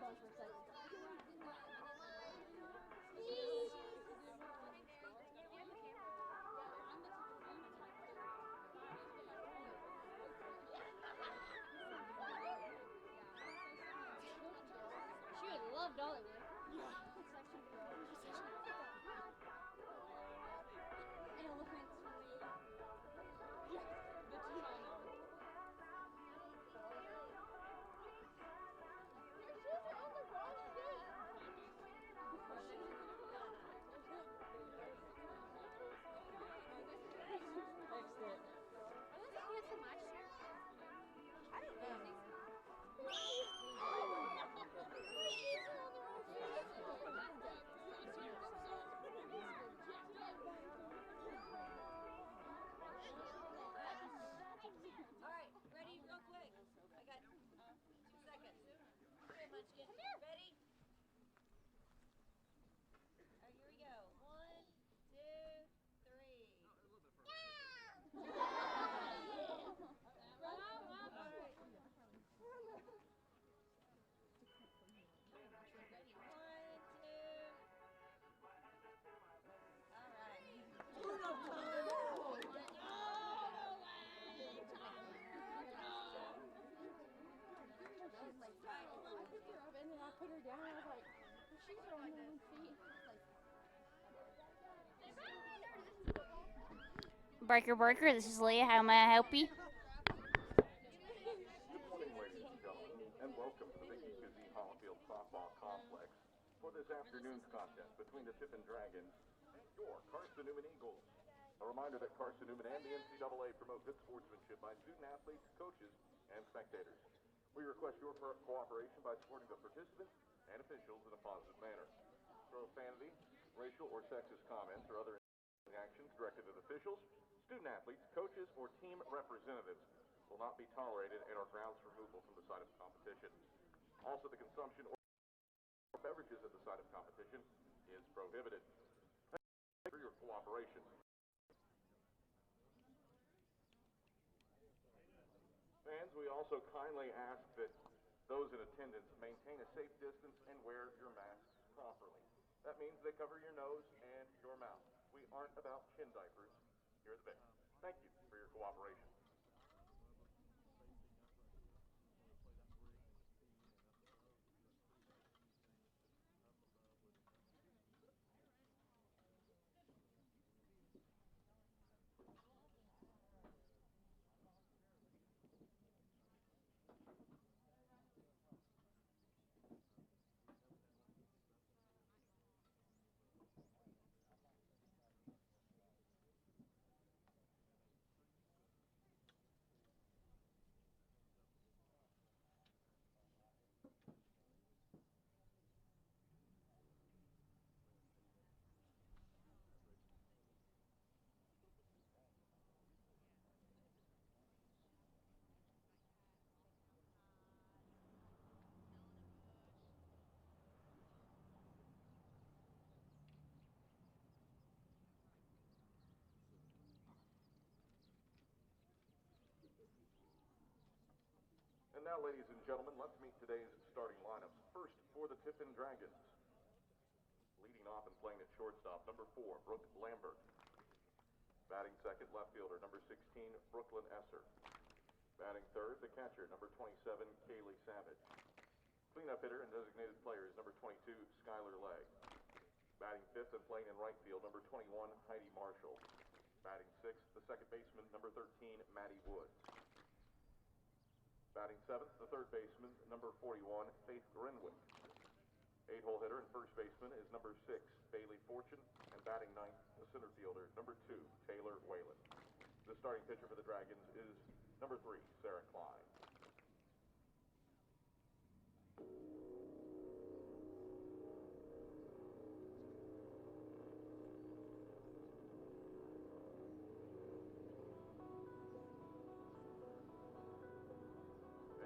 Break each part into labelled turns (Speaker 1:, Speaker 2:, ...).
Speaker 1: She would love Dollywood. And elephants for me. The two on them. Your shoes are on the wrong shoe.
Speaker 2: Fixed it.
Speaker 1: Are those pants from last year?
Speaker 2: I don't know.
Speaker 3: Alright, ready real quick. I got 2 seconds. Okay, Munchkin. Ready? Alright, here we go. 1, 2, 3.
Speaker 1: And then I put her down and I was like, her shoes are on her own feet.
Speaker 4: Breaker, this is Leah. How may I help you?
Speaker 5: Good morning, ladies and gentlemen, and welcome to the EKZ Hollifield Softball Complex for this afternoon's contest between the Tiffin Dragons and your Carson-Newman Eagles. A reminder that Carson-Newman and the NCAA promote good sportsmanship by student athletes, coaches, and spectators. We request your cooperation by supporting the participants and officials in a positive manner. Profanity, racial or sexist comments, or other actions directed at officials, student athletes, coaches, or team representatives will not be tolerated and are grounds for removal from the site of competition. Also, the consumption or beverages at the site of competition is prohibited. Thank you for your cooperation. Fans, we also kindly ask that those in attendance maintain a safe distance and wear your masks properly. That means they cover your nose and your mouth. We aren't about chin diapers here at the bench. Thank you for your cooperation. And now, ladies and gentlemen, let's meet today's starting lineups. First, for the Tiffin Dragons. Leading off and playing at shortstop, number 4, Brooke Lambert. Batting second, left fielder, number 16, Brooklyn Esser. Batting third, the catcher, number 27, Kaylee Savage. Cleanup hitter and designated player is number 22, Skylar Legg. Batting fifth and playing in right field, number 21, Heidi Marshall. Batting sixth, the second baseman, number 13, Maddie Woods. Batting seventh, the third baseman, number 41, Faith Grenwick. 8-hole hitter and first baseman is number 6, Bailey Fortune, and batting ninth, the center fielder, number 2, Taylor Whalen. The starting pitcher for the Dragons is number 3, Sarah Klein.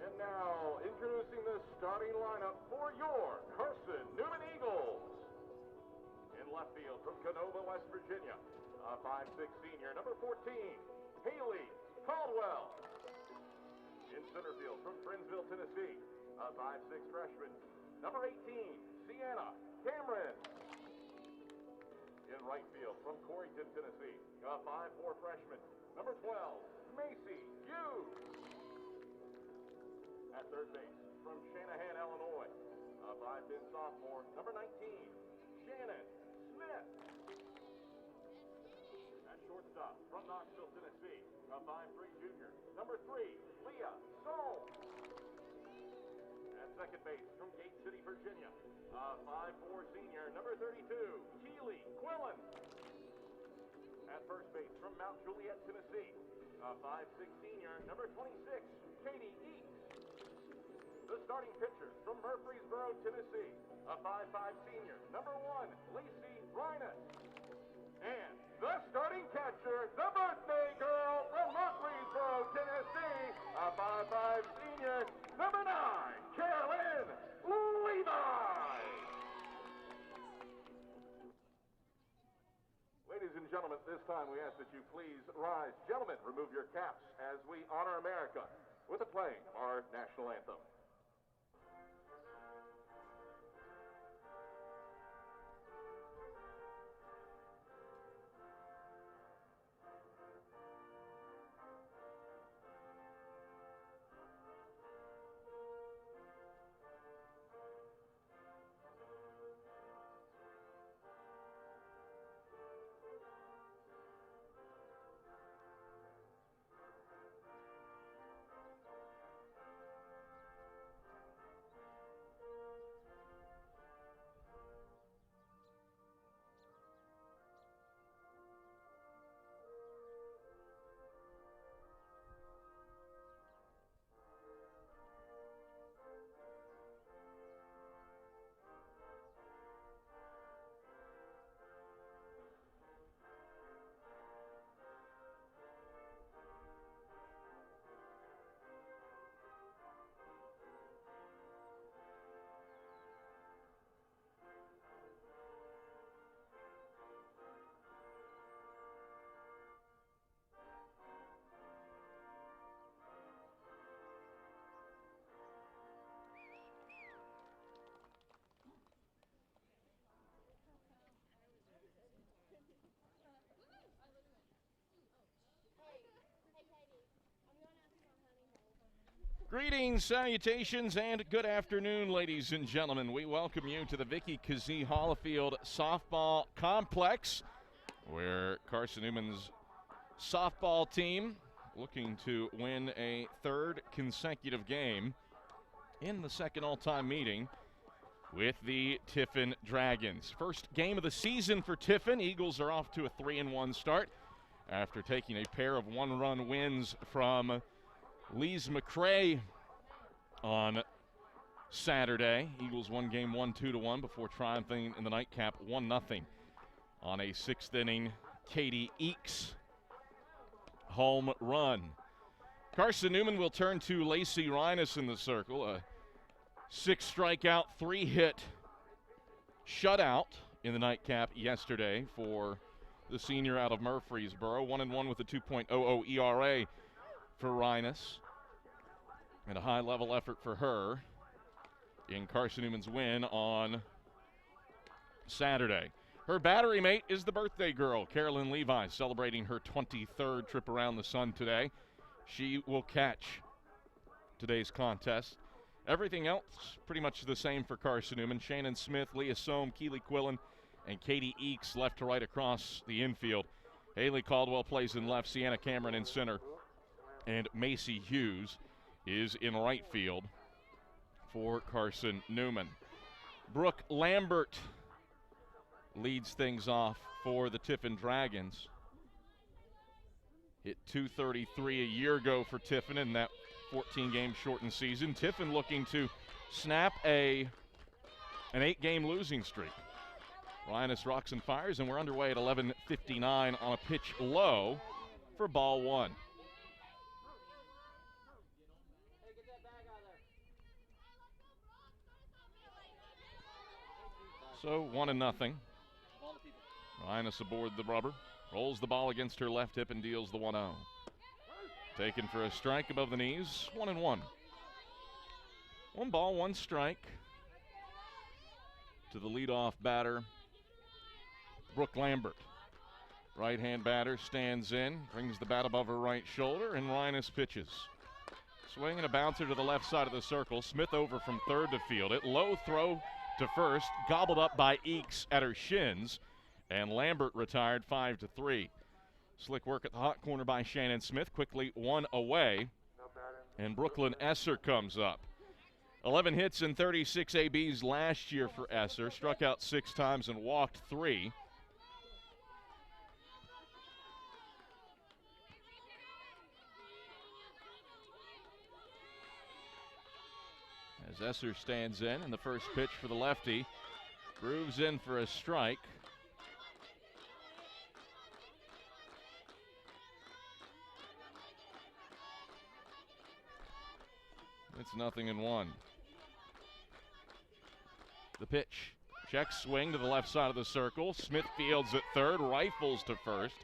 Speaker 5: And now, introducing the starting lineup for your Carson-Newman Eagles. In left field from Canova, West Virginia, a 5'6" senior, number 14, Haley Caldwell. In center field from Friendsville, Tennessee, a 5'6" freshman, Number 18, Sienna Cameron. In right field from Corrington, Tennessee, a 5'4" freshman. Number 12, Macy Hughes. At third base from Shanahan, Illinois, a 5'10" sophomore. Number 19, Shannon Smith. At shortstop from Knoxville, Tennessee, a 5'3" junior. Number 3, Leah Soule. At second base from Gate City, Virginia, a 5'4" senior. Number 32, Keeley Quillen. At first base from Mount Juliet, Tennessee, a 5'6" senior. Number 26, Katie Eakes. The starting pitcher from Murfreesboro, Tennessee, a 5'5" senior. Number 1, Lacey Rhinus. And the starting catcher, the birthday girl from Murfreesboro, Tennessee, a 5'5" senior. Number 9, Carolyn Levi. Ladies and gentlemen, this time we ask that you please rise. Gentlemen, remove your caps as we honor America with the playing of our national anthem.
Speaker 6: Greetings, salutations, and good afternoon, ladies and gentlemen. We welcome you to the Vicky Kazee Hollifield Softball Complex, where Carson-Newman's softball team looking to win a third consecutive game in the second all-time meeting with the Tiffin Dragons. First game of the season for Tiffin. Eagles are off to a 3-1 start after taking a pair of one-run wins from Lee's McRae on Saturday. Eagles won game 1 2-1 before triumphing in the nightcap 1-0 on a sixth-inning Katie Eakes home run. Carson-Newman will turn to Lacey Rhinus in the circle. A 6-strikeout, 3-hit shutout in the nightcap yesterday for the senior out of Murfreesboro. 1-1 with a 2.00 ERA for Rhinus, and a high-level effort for her in Carson-Newman's win on Saturday. Her battery mate is the birthday girl, Carolyn Levi, celebrating her 23rd trip around the sun today. She will catch today's contest. Everything else pretty much the same for Carson-Newman. Shannon Smith, Leah Soam, Keeley Quillen, and Katie Eakes left to right across the infield. Haley Caldwell plays in left, Sienna Cameron in center, and Macy Hughes is in right field for Carson-Newman. Brooke Lambert leads things off for the Tiffin Dragons. Hit .233 a year ago for Tiffin in that 14-game shortened season. Tiffin looking to snap an 8-game losing streak. Rhinus rocks and fires, and we're underway at 11:59 on a pitch low for ball one. So 1-0. Rhinus aboard the rubber. Rolls the ball against her left hip and deals the 1-0. Taken for a strike above the knees. 1-1. 1 ball, 1 strike to the leadoff batter, Brooke Lambert. Right-hand batter stands in, brings the bat above her right shoulder, and Rhinus pitches. Swing and a bouncer to the left side of the circle. Smith over from third to field it. Low throw to first, gobbled up by Eakes at her shins, and Lambert retired 5-3. Slick work at the hot corner by Shannon Smith, quickly one away, and Brooklyn Esser comes up. 11 hits and 36 ABs last year for Esser, struck out 6 times and walked 3. As Esser stands in, and the first pitch for the lefty grooves in for a strike. It's 0-1. The pitch. Check swing to the left side of the circle. Smith fields at third, rifles to first,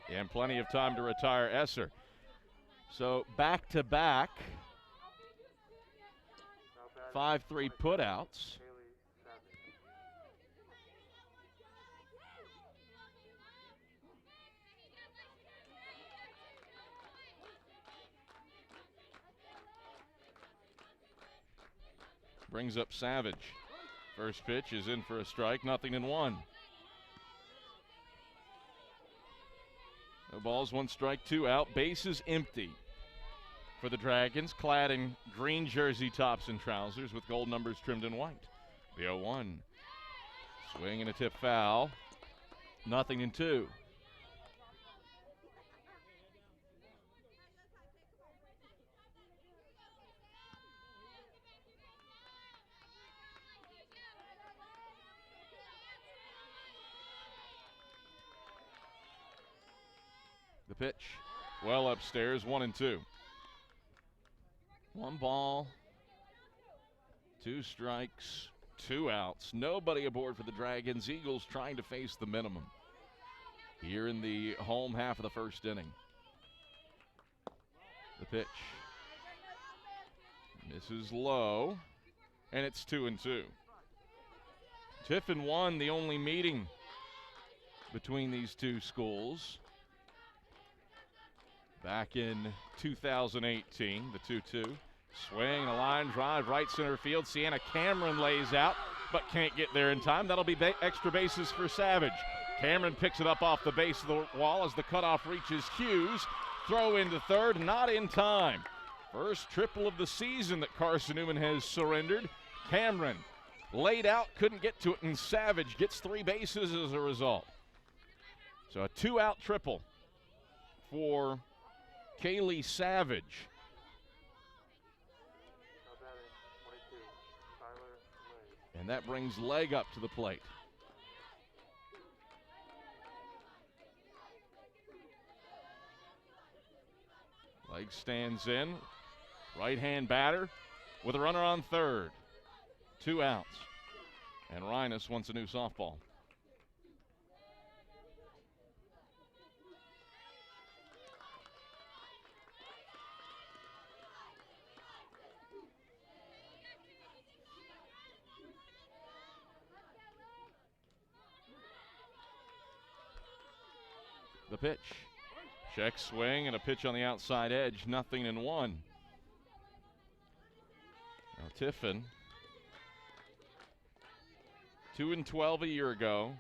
Speaker 6: and plenty of time to retire Esser. So back-to-back 5-3 putouts. Brings up Savage. First pitch is in for a strike, 0-1. No balls, 1 strike, 2 out. Bases empty for the Dragons, clad in green jersey tops and trousers with gold numbers trimmed in white. The 0-1. Swing and a tip foul. 0-2. The pitch, well upstairs, 1-2. 1 ball, 2 strikes, 2 outs. Nobody aboard for the Dragons. Eagles trying to face the minimum here in the home half of the first inning. The pitch misses low, and it's 2-2. Tiffin won the only meeting between these two schools back in 2018, the 2-2. Swing and a line drive, right center field. Sienna Cameron lays out, but can't get there in time. That'll be extra bases for Savage. Cameron picks it up off the base of the wall as the cutoff reaches Hughes. Throw into third, not in time. First triple of the season that Carson-Newman has surrendered. Cameron laid out, couldn't get to it, and Savage gets 3 bases as a result. So a 2-out triple for Keeley Savage. And that brings Leg up to the plate. Leg stands in. Right-hand batter with a runner on third. 2 outs. And Rhinus wants a new softball. The pitch. Check swing and a pitch on the outside edge. 0-1. Now Tiffin, 2-12 a year ago.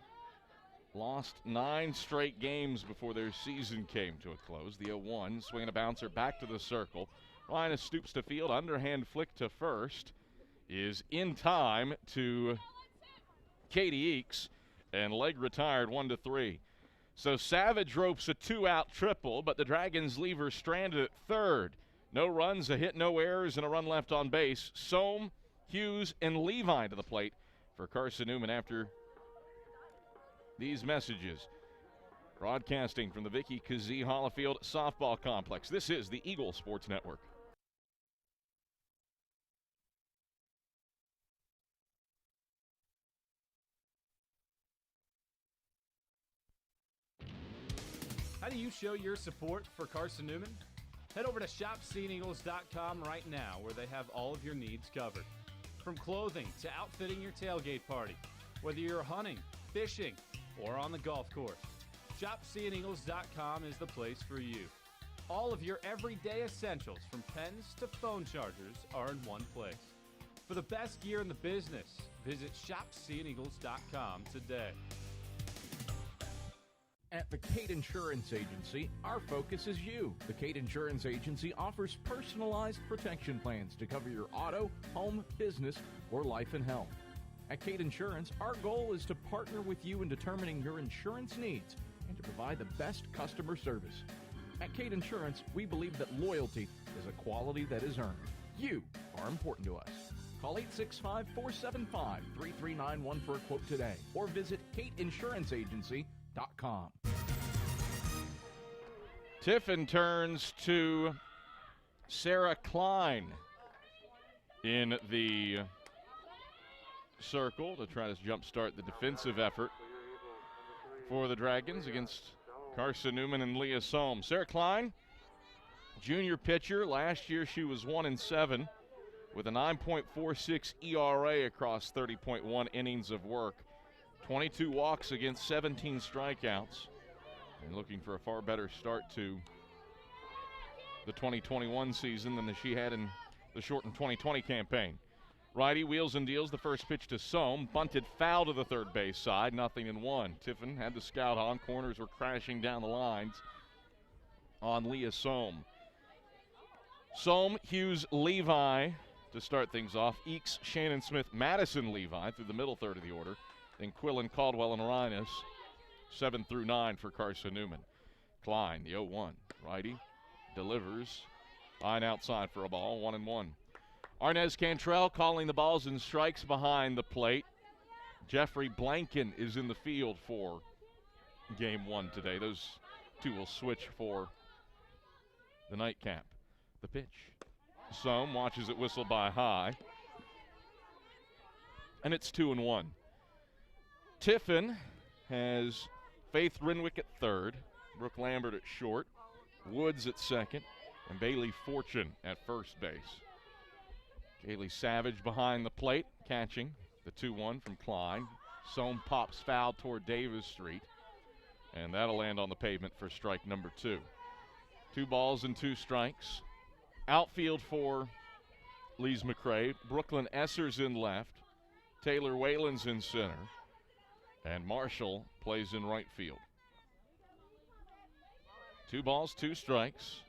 Speaker 6: Lost 9 straight games before their season came to a close. The 0-1. Swing and a bouncer back to the circle. Rhinus stoops to field. Underhand flick to first is in time to Katie Eakes. And Leg retired 1-3. So Savage ropes a 2-out triple, but the Dragons leave her stranded at third. No runs, a hit, no errors, and a run left on base. Sohm, Hughes, and Levi to the plate for Carson-Newman after these messages. Broadcasting from the Vicky Kazee Hollifield Softball Complex. This is the Eagle Sports Network.
Speaker 7: How do you show your support for Carson-Newman? Head over to shopseeneagles.com right now, where they have all of your needs covered. From clothing to outfitting your tailgate party, Whether you're hunting, fishing, or on the golf course, ShopSeeingEagles.com is the place for you. All of your everyday essentials, from pens to phone chargers, are in one place. For the best gear in the business, visit ShopSeeingEagles.com today.
Speaker 6: At the Kate Insurance Agency, our focus is you. The Kate Insurance Agency offers personalized protection plans to cover your auto, home, business, or life and health. At Kate Insurance, our goal is to partner with you in determining your insurance needs and to provide the best customer service. At Kate Insurance, we believe that loyalty is a quality that is earned. You are important to us. Call 865-475-3391 for a quote today or visit kateinsuranceagency.com. Tiffin turns to Sarah Klein in the circle to try to jumpstart the defensive effort for the Dragons against Carson-Newman and Leah Sohm. Sarah Klein, junior pitcher. Last year she was 1-7 with a 9.46 ERA across 30.1 innings of work. 22 walks against 17 strikeouts. And looking for a far better start to the 2021 season than she had in the shortened 2020 campaign. Righty wheels and deals the first pitch to Sohm. Bunted foul to the third base side, 0-1. Tiffin had the scout on. Corners were crashing down the lines on Leah Sohm. Sohm, Hughes, Levi to start things off. Eakes, Shannon Smith, Madison, Levi through the middle third of the order. Then Quillen, Caldwell, and Rhinus 7 through 9 for Carson-Newman. Klein, the 0-1. Righty delivers. Line outside for a ball, 1-1. Arnez Cantrell calling the balls and strikes behind the plate. Jeffrey Blanken is in the field for game one today. Those two will switch for the nightcap. The pitch. Sohm watches it whistle by high. And it's 2-1. Tiffin has Faith Renwick at third, Brooke Lambert at short, Woods at second, and Bailey Fortune at first base. Kaylee Savage behind the plate, catching the 2-1 from Klein. Sohm pops foul toward Davis Street, and that'll land on the pavement for strike number 2. 2 balls and 2 strikes. Outfield for Lees McCray. Brooklyn Esser's in left. Taylor Whalen's in center. And Marshall plays in right field. 2 balls, 2 strikes.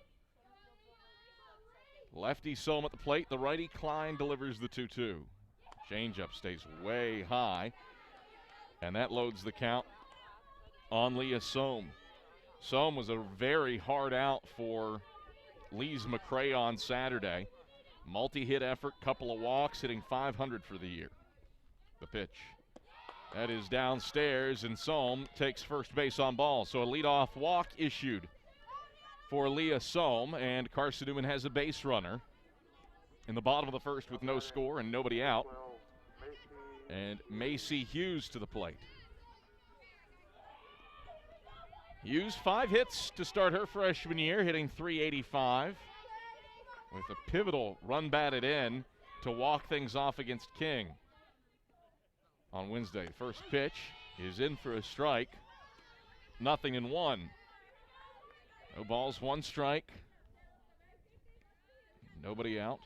Speaker 6: Lefty Sohm at the plate. The righty Klein delivers the 2-2. Changeup stays way high. And that loads the count on Leah Sohm. Sohm was a very hard out for Lees McCray on Saturday. Multi-hit effort, couple of walks, hitting .500 for the year. The pitch. That is downstairs, and Sohm takes first base on ball. So a leadoff walk issued for Leah Sohm, and Carson-Newman has a base runner in the bottom of the first with no score and nobody out. And Macy Hughes to the plate. Hughes, 5 hits to start her freshman year, hitting .385 with a pivotal run batted in to walk things off against King on Wednesday. First pitch is in for a strike. 0-1. No balls, 1 strike. Nobody out.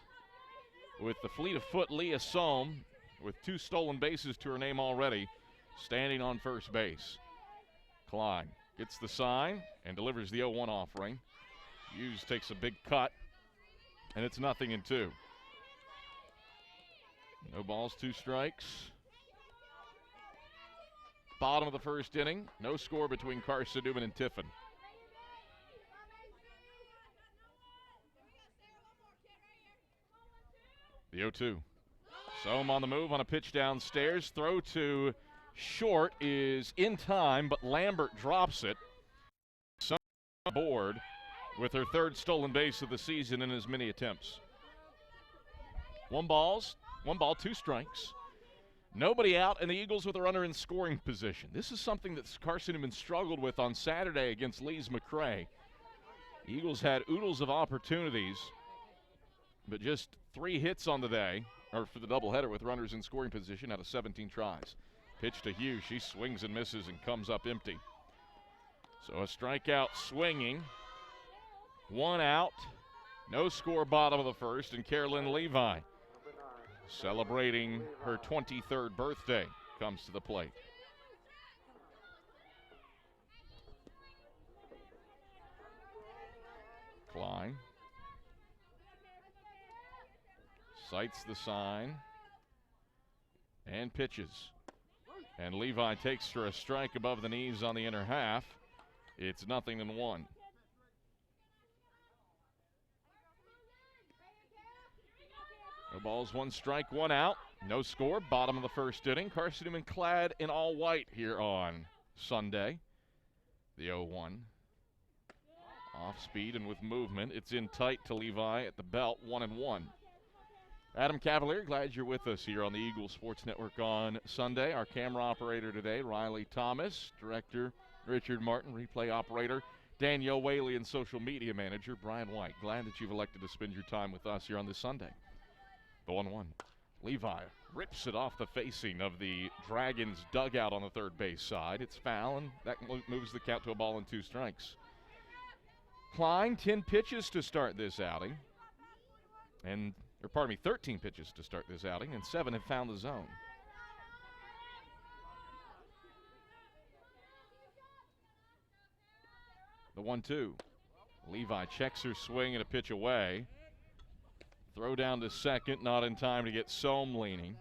Speaker 6: With the fleet of foot, Leah Sohm, with 2 stolen bases to her name already, standing on first base. Klein gets the sign and delivers the 0-1 offering. Hughes takes a big cut, and it's 0-2. No balls, 2 strikes. Bottom of the first inning. No score between Carson-Newman and Tiffin. The 0-2. Sohm on the move on a pitch downstairs. Throw to short is in time, but Lambert drops it. Sohm on board with her 3rd stolen base of the season in as many attempts. 1 ball, 2 strikes. Nobody out, and the Eagles with a runner in scoring position. This is something that Carson-Newman struggled with on Saturday against Lees McCray. The Eagles had oodles of opportunities, but just 3 hits on the day, or for the doubleheader with runners in scoring position out of 17 tries. Pitch to Hughes. She swings and misses and comes up empty. So a strikeout swinging. 1 out. No score, bottom of the first, and Carolyn Levi, celebrating her 23rd birthday, comes to the plate. Klein sights the sign and pitches. And Levi takes for a strike above the knees on the inner half. It's 0-1. No balls, 1 strike, 1 out. No score, bottom of the first inning. Carson-Newman clad in all white here on Sunday. The 0-1. Off speed and with movement. It's in tight to Levi at the belt, 1-1. Adam Cavalier, glad you're with us here on the Eagle Sports Network on Sunday. Our camera operator today, Riley Thomas. Director, Richard Martin. Replay operator, Danielle Whaley. And social media manager, Brian White. Glad that you've elected to spend your time with us here on this Sunday. The 1-1. Levi rips it off the facing of the Dragons dugout on the third base side. It's foul, and that moves the count to a ball and 2 strikes. Klein, 10 pitches to start this outing. 13 pitches to start this outing, and 7 have found the zone. The 1-2. Levi checks her swing and a pitch away. Throw down to second, not in time to get Sohm leaning.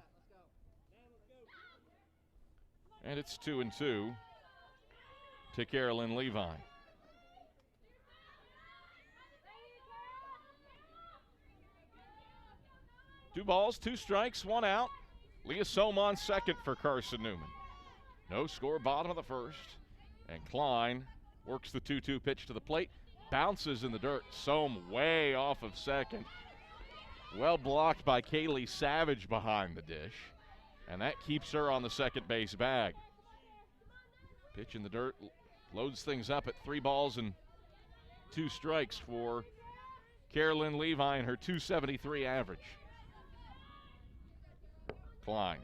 Speaker 6: And it's 2-2 to Carolyn Levi. Two balls, 2 strikes, 1 out. Leah Sohm on second for Carson-Newman. No score, bottom of the first. And Klein works the 2-2 pitch to the plate. Bounces in the dirt. Sohm way off of second. Well blocked by Kaylee Savage behind the dish. And that keeps her on the second base bag. Pitch in the dirt loads things up at 3 balls and 2 strikes for Carolyn Levi and her .273 average. Klein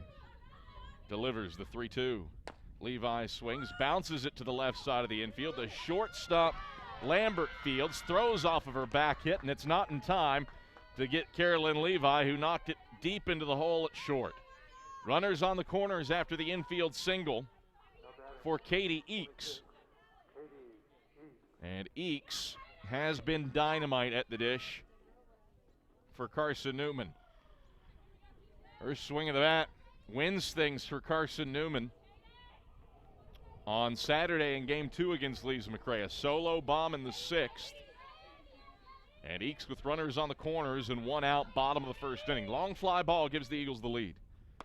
Speaker 6: delivers the 3-2. Levi swings, bounces it to the left side of the infield. The shortstop, Lambert Fields, throws off of her back hit, and it's not in time to get Carolyn Levi, who knocked it deep into the hole at short. Runners on the corners after the infield single for Katie Eakes. And Eakes has been dynamite at the dish for Carson-Newman. Her swing of the bat wins things for Carson-Newman on Saturday in Game 2 against Lees McRae. A solo bomb in the 6th. And Eakes with runners on the corners and 1 out, bottom of the first inning. Long fly ball gives the Eagles the lead.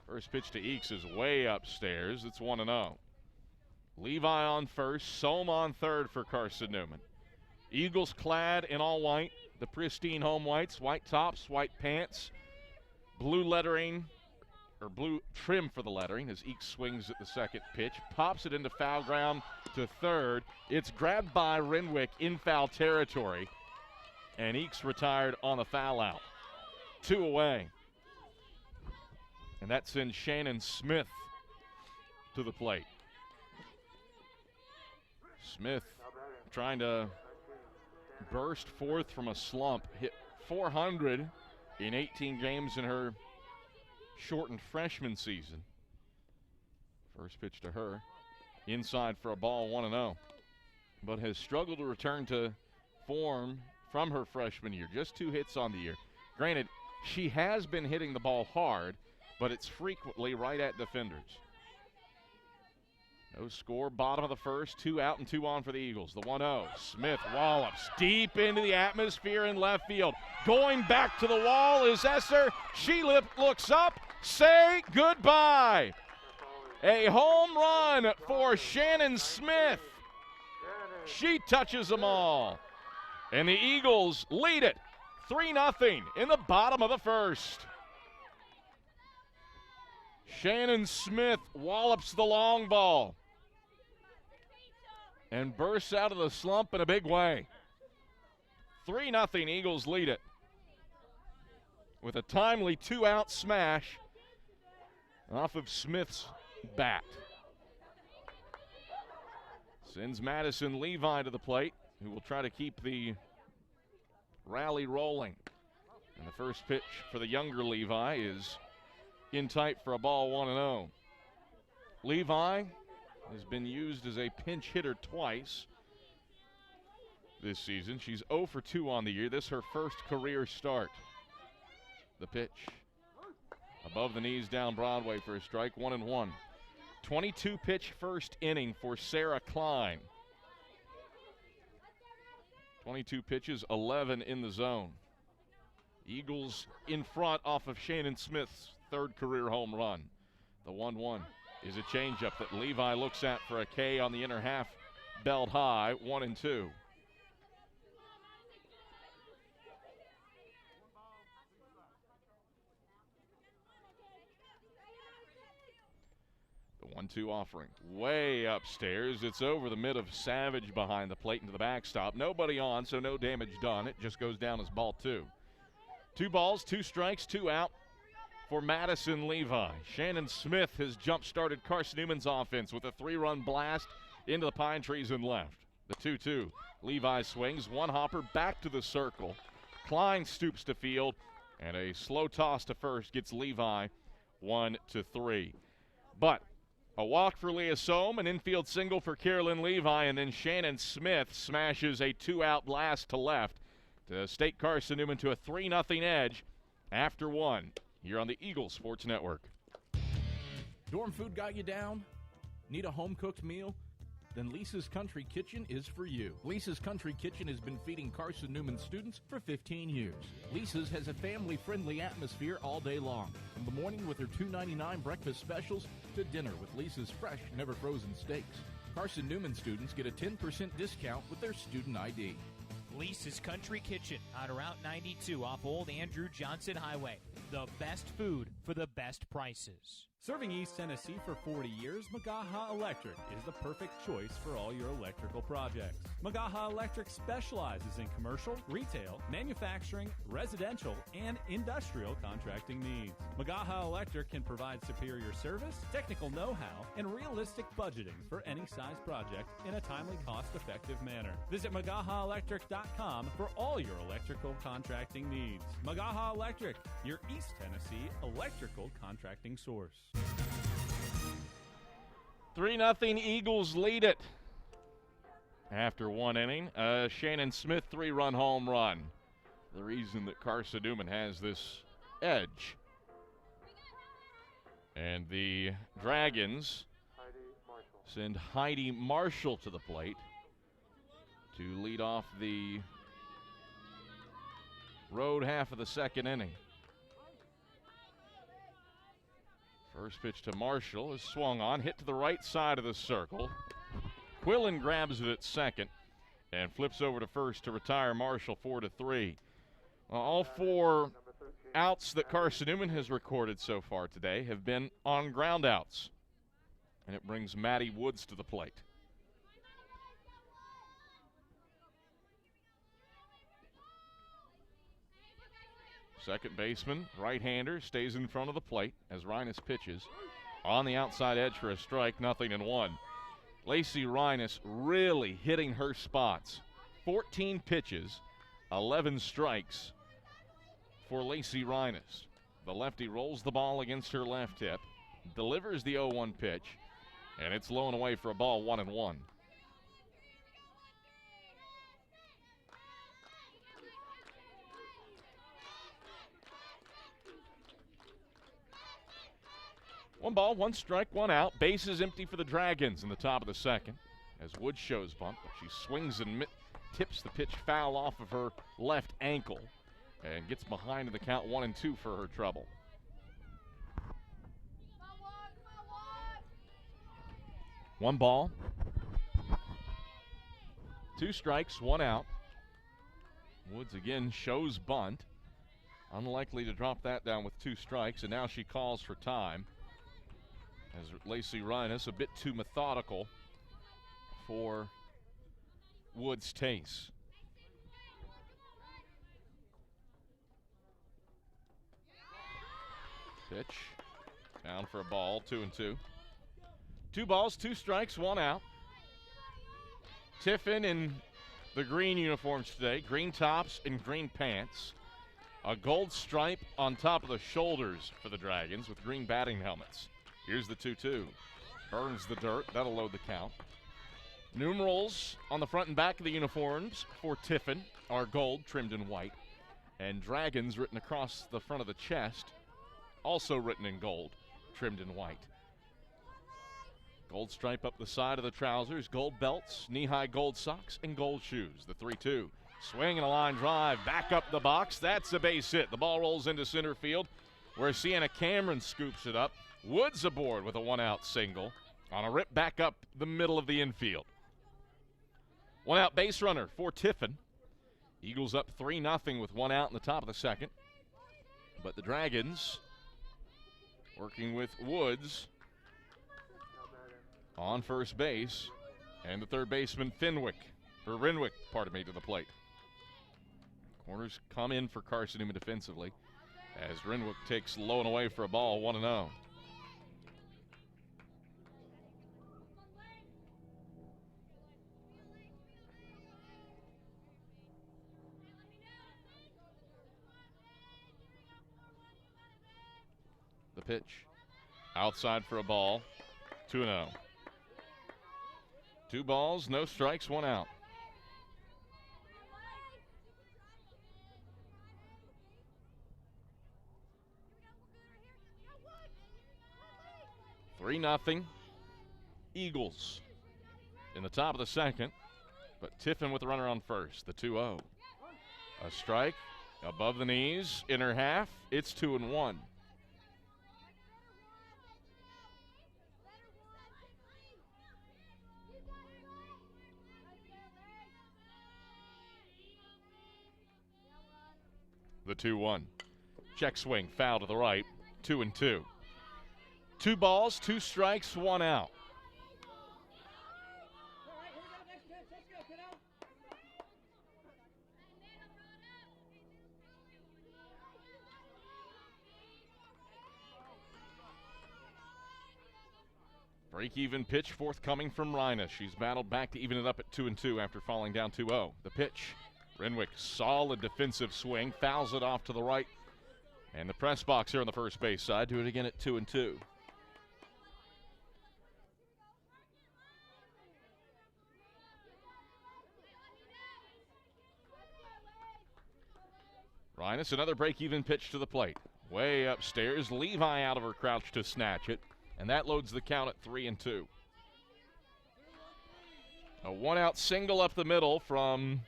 Speaker 6: First pitch to Eakes is way upstairs. It's 1-0. Levi on first, Sohm on third for Carson-Newman. Eagles clad in all white, the pristine home whites, white tops, white pants, blue lettering, or blue trim for the lettering as Eakes swings at the second pitch, pops it into foul ground to third. It's grabbed by Renwick in foul territory, and Eakes retired on the foul out. 2 away. And that sends Shannon Smith to the plate. Smith trying to burst forth from a slump, hit .400 in 18 games in her shortened freshman season. First pitch to her, inside for a ball, 1-0. But has struggled to return to form from her freshman year. Just 2 hits on the year. Granted, she has been hitting the ball hard, but it's frequently right at defenders. No score, bottom of the first, 2 out and 2 on for the Eagles. The 1-0, Smith wallops deep into the atmosphere in left field. Going back to the wall is Esser. She looks up, say goodbye. A home run for Shannon Smith. She touches them all. And the Eagles lead it 3-0 in the bottom of the first. Shannon Smith wallops the long ball and bursts out of the slump in a big way. 3-0, Eagles lead it with a timely 2-out smash off of Smith's bat. Sends Madison Levi to the plate, who will try to keep the rally rolling. And the first pitch for the younger Levi is in tight for a ball, 1-0. Levi has been used as a pinch hitter twice this season. She's 0 for 2 on the year. This is her first career start. The pitch above the knees down Broadway for a strike, 1-1. 22-pitch first inning for Sarah Klein. 22 pitches, 11 in the zone. Eagles in front off of Shannon Smith's third career home run. The 1-1 is a changeup that Levi looks at for a K on the inner half, belt high, 1-2. The 1-2 offering way upstairs. It's over the mid of Savage behind the plate into the backstop. Nobody on, so no damage done. It just goes down as ball 2. 2 balls, 2 strikes, 2 out for Madison Levi. Shannon Smith has jump-started Carson-Newman's offense with a 3-run blast into the pine trees and left. The 2-2. Levi swings, one hopper back to the circle. Klein stoops to field, and a slow toss to first gets Levi 1-3. But a walk for Leah Sohm, an infield single for Carolyn Levi, and then Shannon Smith smashes a 2-out blast to left to stake Carson-Newman to a 3-0 edge after 1 here on the Eagle Sports Network.
Speaker 8: Dorm food got you down? Need a home-cooked meal? Then Lisa's Country Kitchen is for you. Lisa's Country Kitchen has been feeding Carson-Newman students for 15 years. Lisa's has a family-friendly atmosphere all day long, from the morning with her $2.99 breakfast specials to dinner with Lisa's fresh, never-frozen steaks. Carson-Newman students get a 10% discount with their student ID.
Speaker 9: Lisa's Country Kitchen on Route 92 off Old Andrew Johnson Highway. The best food for the best prices.
Speaker 7: Serving East Tennessee for 40 years, Magaha Electric is the perfect choice for all your electrical projects. Magaha Electric specializes in commercial, retail, manufacturing, residential, and industrial contracting needs. Magaha Electric can provide superior service, technical know-how, and realistic budgeting for any size project in a timely, cost-effective manner. Visit MagahaElectric.com for all your electrical contracting needs. Magaha Electric, your East Tennessee electrical contracting source.
Speaker 6: 3-0 Eagles lead it after 1 inning. Shannon Smith 3-run home run. The reason that Carson-Newman has this edge. And the Dragons send Heidi Marshall to the plate to lead off the road half of the second inning. First pitch to Marshall is swung on, hit to the right side of the circle. Quillen grabs it at second and flips over to first to retire Marshall 4-3. All 4 outs that Carson-Newman has recorded so far today have been on ground outs. And it brings Maddie Woods to the plate. Second baseman, right-hander, stays in front of the plate as Reines pitches. On the outside edge for a strike, 0-1. Lacey Reines really hitting her spots. 14 pitches, 11 strikes for Lacey Reines. The lefty rolls the ball against her left hip, delivers the 0-1 pitch, and it's low and away for a ball, 1-1. One ball, 1 strike, 1 out. Bases empty for the Dragons in the top of the second as Wood shows bunt, but she swings and tips the pitch foul off of her left ankle and gets behind in the count 1-2 for her trouble. One ball, 2 strikes, 1 out. Woods again shows bunt. Unlikely to drop that down with 2 strikes, and now she calls for time. As Lacey Reines a bit too methodical for Woods' taste. Pitch down for a ball, 2-2. 2 balls, 2 strikes, 1 out. Tiffin in the green uniforms today, green tops and green pants. A gold stripe on top of the shoulders for the Dragons with green batting helmets. Here's the 2-2. Burns the dirt. That'll load the count. Numerals on the front and back of the uniforms for Tiffin are gold, trimmed in white. And Dragons written across the front of the chest, also written in gold, trimmed in white. Gold stripe up the side of the trousers, gold belts, knee-high gold socks, and gold shoes. The 3-2. Swing and a line drive, back up the box. That's a base hit. The ball rolls into center field, where Sienna Cameron scoops it up. Woods aboard with a 1-out single on a rip back up the middle of the infield. 1-out base runner for Tiffin. Eagles up 3-0 with 1 out in the top of the second. But the Dragons working with Woods on first base, and the third baseman Renwick, to the plate. Corners come in for Carson-Newman defensively as Renwick takes low and away for a ball, 1-0. The pitch outside for a ball, 2-0. 2 balls, no strikes, 1 out. Three nothing. Eagles in the top of the second, but Tiffin with the runner on first, the 2-0. A strike above the knees, inner half, it's 2-1. The 2-1. Check swing, foul to the right, 2-2. 2 balls, 2 strikes, 1 out. Break-even pitch forthcoming from Rina. She's battled back to even it up at 2-2 after falling down 2-0. The pitch. Renwick, solid defensive swing, fouls it off to the right. And the press box here on the first base side, do it again at 2-2. Rhinus, another break-even pitch to the plate. Way upstairs, Levi out of her crouch to snatch it, and that loads the count at 3-2. A 1-out single up the middle from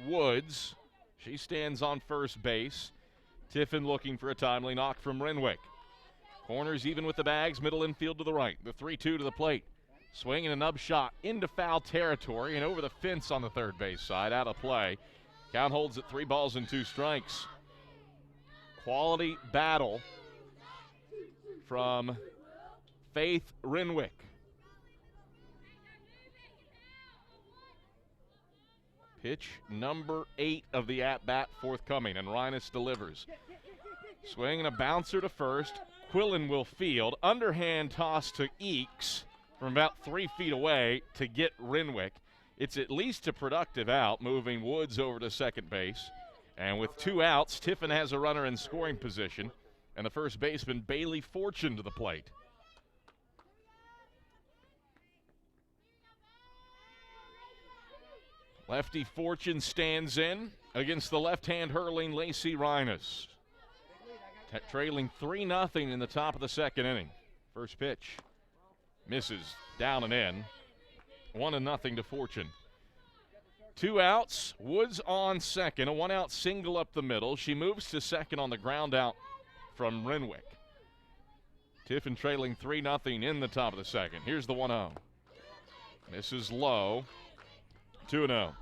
Speaker 6: Woods. She stands on first base. Tiffin looking for a timely knock from Renwick. Corners even with the bags, middle infield to the right. The 3-2 to the plate. Swing and a nub shot into foul territory and over the fence on the third base side, out of play. Count holds at 3 balls and 2 strikes. Quality battle from Faith Renwick. Pitch number 8 of the at-bat forthcoming, and Rhinus delivers. Swing and a bouncer to first. Quillen will field. Underhand toss to Eakes from about 3 feet away to get Renwick. It's at least a productive out, moving Woods over to second base. And with 2 outs, Tiffin has a runner in scoring position, and the first baseman, Bailey Fortune, to the plate. Lefty Fortune stands in against the left-hand hurling Lacey Rhinus. Trailing 3-0 in the top of the second inning. First pitch misses, down and in. 1-0 to Fortune. 2 outs, Woods on second, a 1-out single up the middle. She moves to second on the ground out from Renwick. Tiffin trailing 3-0 in the top of the second. Here's the 1-0. Misses low. 2-0.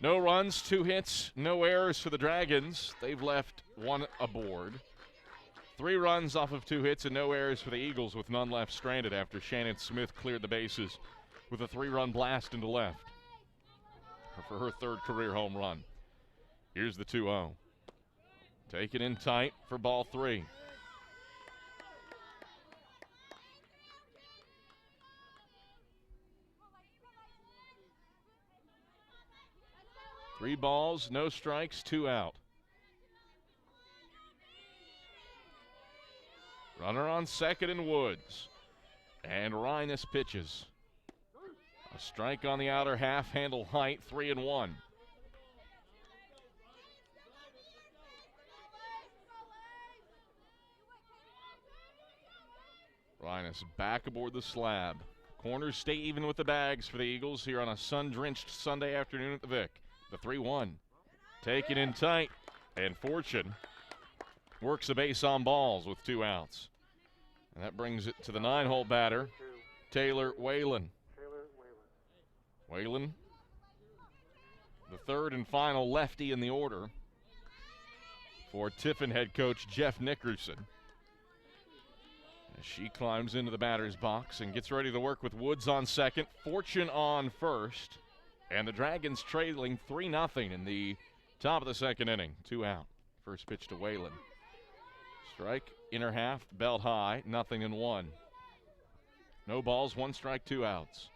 Speaker 6: No runs, 2 hits, no errors for the Dragons. They've left 1 aboard. 3 runs off of 2 hits and no errors for the Eagles, with none left stranded after Shannon Smith cleared the bases with a 3-run blast into left for her 3rd career home run. Here's the 2-0. Taken in tight for ball 3. 3 balls, no strikes, 2 out. Runner on second and Woods. And Rhinus pitches. A strike on the outer half, handle height, 3-1. Rhinus back aboard the slab. Corners stay even with the bags for the Eagles here on a sun-drenched Sunday afternoon at the Vic. The 3-1. Taken in tight, and Fortune works a base on balls with 2 outs. And that brings it to the 9-hole batter, Taylor Whalen. Whalen, the third and final lefty in the order for Tiffin head coach Jeff Nickerson. As she climbs into the batter's box and gets ready to work with Woods on second, Fortune on first, and the Dragons trailing 3-0 in the top of the second inning. 2 out. First pitch to Whalen. Strike, inner half, belt high, 0-1. No balls, 1 strike, 2 outs.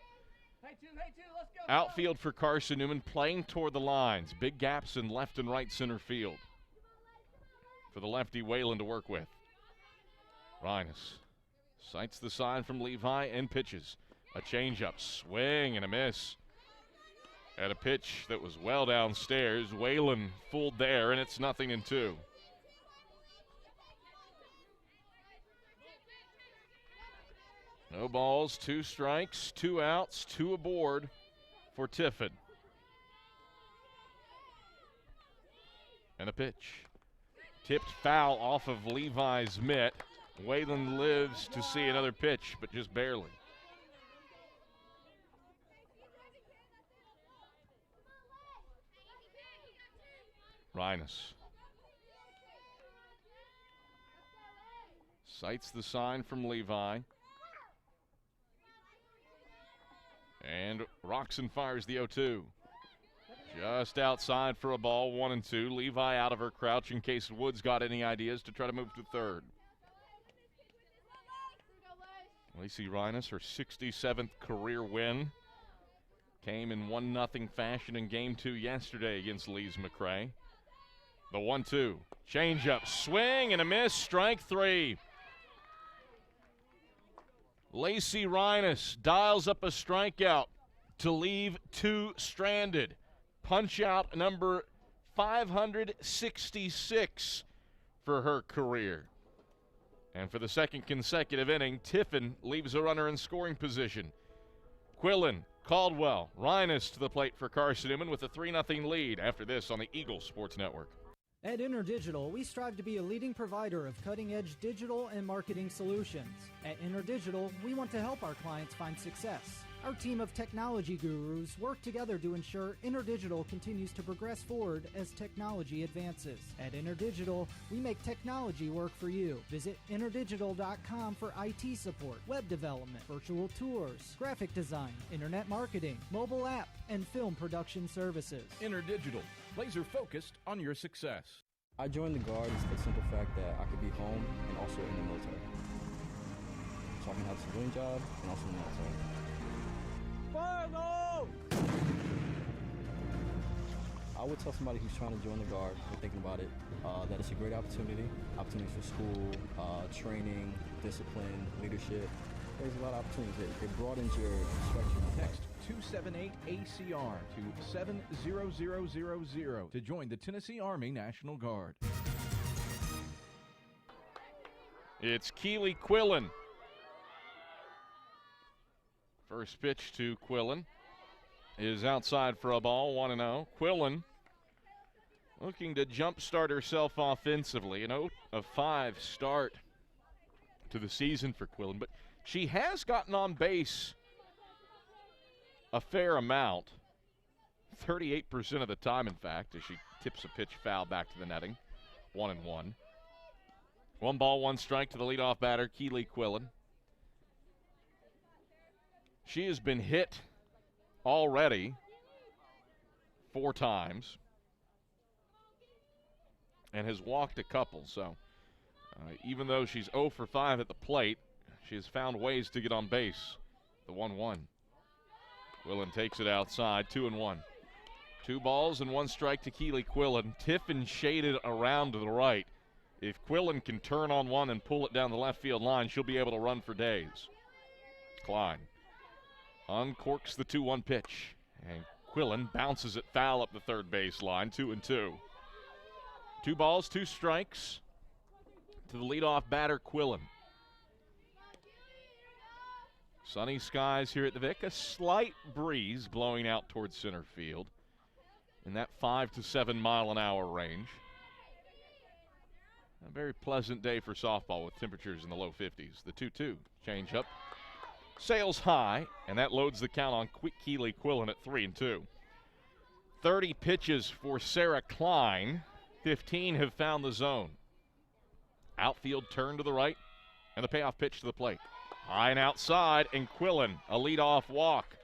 Speaker 6: Outfield for Carson-Newman, playing toward the lines. Big gaps in left and right center field for the lefty Whalen to work with. Rhinus sights the sign from Levi and pitches. A changeup, swing and a miss. At a pitch that was well downstairs, Whalen fooled there, and it's 0-2. No balls, 2 strikes, 2 outs, 2 aboard for Tiffin. And a pitch. Tipped foul off of Levi's mitt. Whalen lives to see another pitch, but just barely. Rhinus sights the sign from Levi. And Roxon fires the 0-2. Just outside for a ball, 1-2. Levi out of her crouch in case Woods got any ideas to try to move to third. Lacey Rhinus, her 67th career win. Came in 1-0 fashion in Game 2 yesterday against Lees McRae. The 1-2. Changeup, swing and a miss, strike 3. Lacey Rhinus dials up a strikeout to leave 2 stranded. Punch out number 566 for her career. And for the second consecutive inning, Tiffin leaves a runner in scoring position. Quillen, Caldwell, Rhinus to the plate for Carson-Newman with a 3-0 lead after this on the Eagle Sports Network.
Speaker 10: At InterDigital, we strive to be a leading provider of cutting-edge digital and marketing solutions. At InterDigital, we want to help our clients find success. Our team of technology gurus work together to ensure InterDigital continues to progress forward as technology advances. At InterDigital, we make technology work for you. Visit interdigital.com for IT support, web development, virtual tours, graphic design, internet marketing, mobile app, and film production services.
Speaker 8: InterDigital, laser focused on your success.
Speaker 11: I joined the Guard for the simple fact that I could be home and also in the military. So I can have a civilian job and also in the military. I would tell somebody who's trying to join the Guard or thinking about it that it's a great opportunity. Opportunities for school, training, discipline, leadership. There's a lot of opportunities. It broadens your spectrum.
Speaker 8: Text 278-ACR to 70000 to join the Tennessee Army National Guard.
Speaker 6: It's Keeley Quillen. First pitch to Quillen is outside for a ball, 1-0. Quillen looking to jumpstart herself offensively. An 0-5 start to the season for Quillen, but she has gotten on base a fair amount, 38% of the time, in fact, as she tips a pitch foul back to the netting, 1-1. 1 ball, 1 strike to the leadoff batter, Keeley Quillen. She has been hit already 4 times and has walked a couple. So even though she's 0 for 5 at the plate, she has found ways to get on base. The 1-1. Quillen takes it outside, 2-1. 2 balls and 1 strike to Keeley Quillen. Tiffin shaded around to the right. If Quillen can turn on one and pull it down the left field line, she'll be able to run for days. Klein uncorks the 2-1 pitch, and Quillen bounces it foul up the third base line, 2-2. 2 balls, 2 strikes to the leadoff batter, Quillen. Sunny skies here at the Vic. A slight breeze blowing out towards center field in that 5 to 7 mile an hour range. A very pleasant day for softball with temperatures in the low 50s. The 2-2 change up sails high, and that loads the count on Keeley Quillen at 3-2. 30 pitches for Sarah Klein. 15 have found the zone. Outfield turn to the right, and the payoff pitch to the plate. High and outside, and Quillen, a leadoff walk.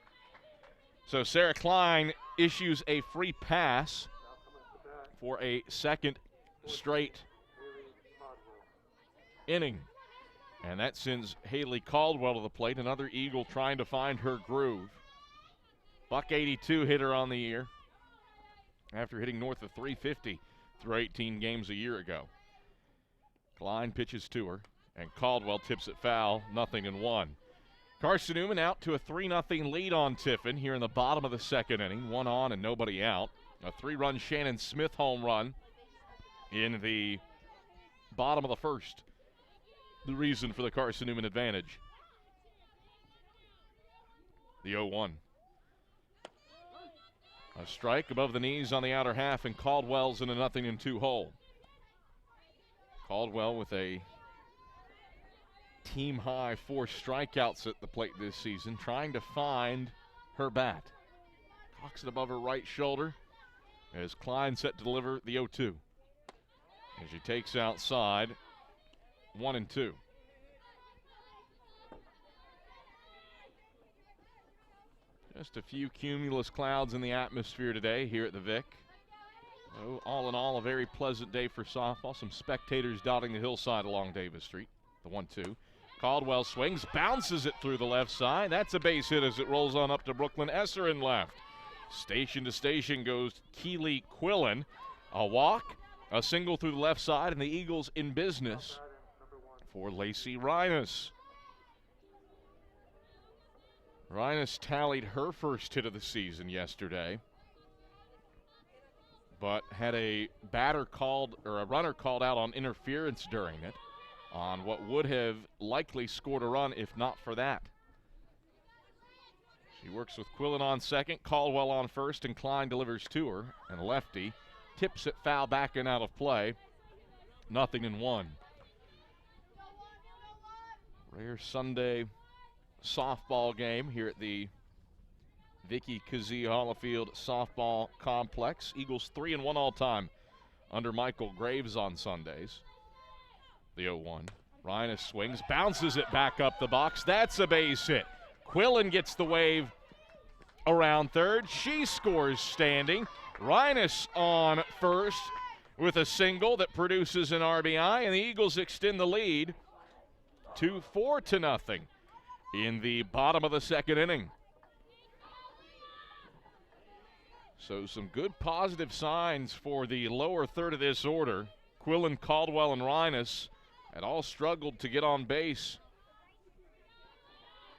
Speaker 6: So Sarah Klein issues a free pass for a second straight inning. And that sends Haley Caldwell to the plate, another Eagle trying to find her groove. .182 hitter on the year after hitting north of .350 through 18 games a year ago. Klein pitches to her, and Caldwell tips it foul, 0-1. Carson-Newman out to a 3-0 lead on Tiffin here in the bottom of the second inning. 1 on and nobody out. A 3-run Shannon Smith home run in the bottom of the first. The reason for the Carson-Newman advantage. The 0-1. A strike above the knees on the outer half, and Caldwell's in a 0-2 hole. Caldwell with a team-high 4 strikeouts at the plate this season, trying to find her bat. Cocks it above her right shoulder as Klein set to deliver the 0-2. As she takes outside, 1-2. Just a few cumulus clouds in the atmosphere today here at the Vic. So all in all, a very pleasant day for softball. Some spectators dotting the hillside along Davis Street. The 1-2. Caldwell swings, bounces it through the left side. That's a base hit as it rolls on up to Brooklyn Esser in left. Station to station goes Keeley Quillen. A walk, a single through the left side, and the Eagles in business for Lacey Reines. Reines tallied her first hit of the season yesterday, but had a runner called out on interference during it on what would have likely scored a run if not for that. She works with Quillen on second, Caldwell on first, and Klein delivers to her, and lefty tips it foul back and out of play. 0-1. Rare Sunday softball game here at the Vicky Kazee Hollifield Softball Complex. Eagles 3-1 all time under Michael Graves on Sundays. The 0-1. Reines swings, bounces it back up the box. That's a base hit. Quillen gets the wave around third. She scores standing. Reines on first with a single that produces an RBI, and the Eagles extend the lead to 4-0 in the bottom of the second inning. So some good positive signs for the lower third of this order. Quillen, Caldwell, and Reines had all struggled to get on base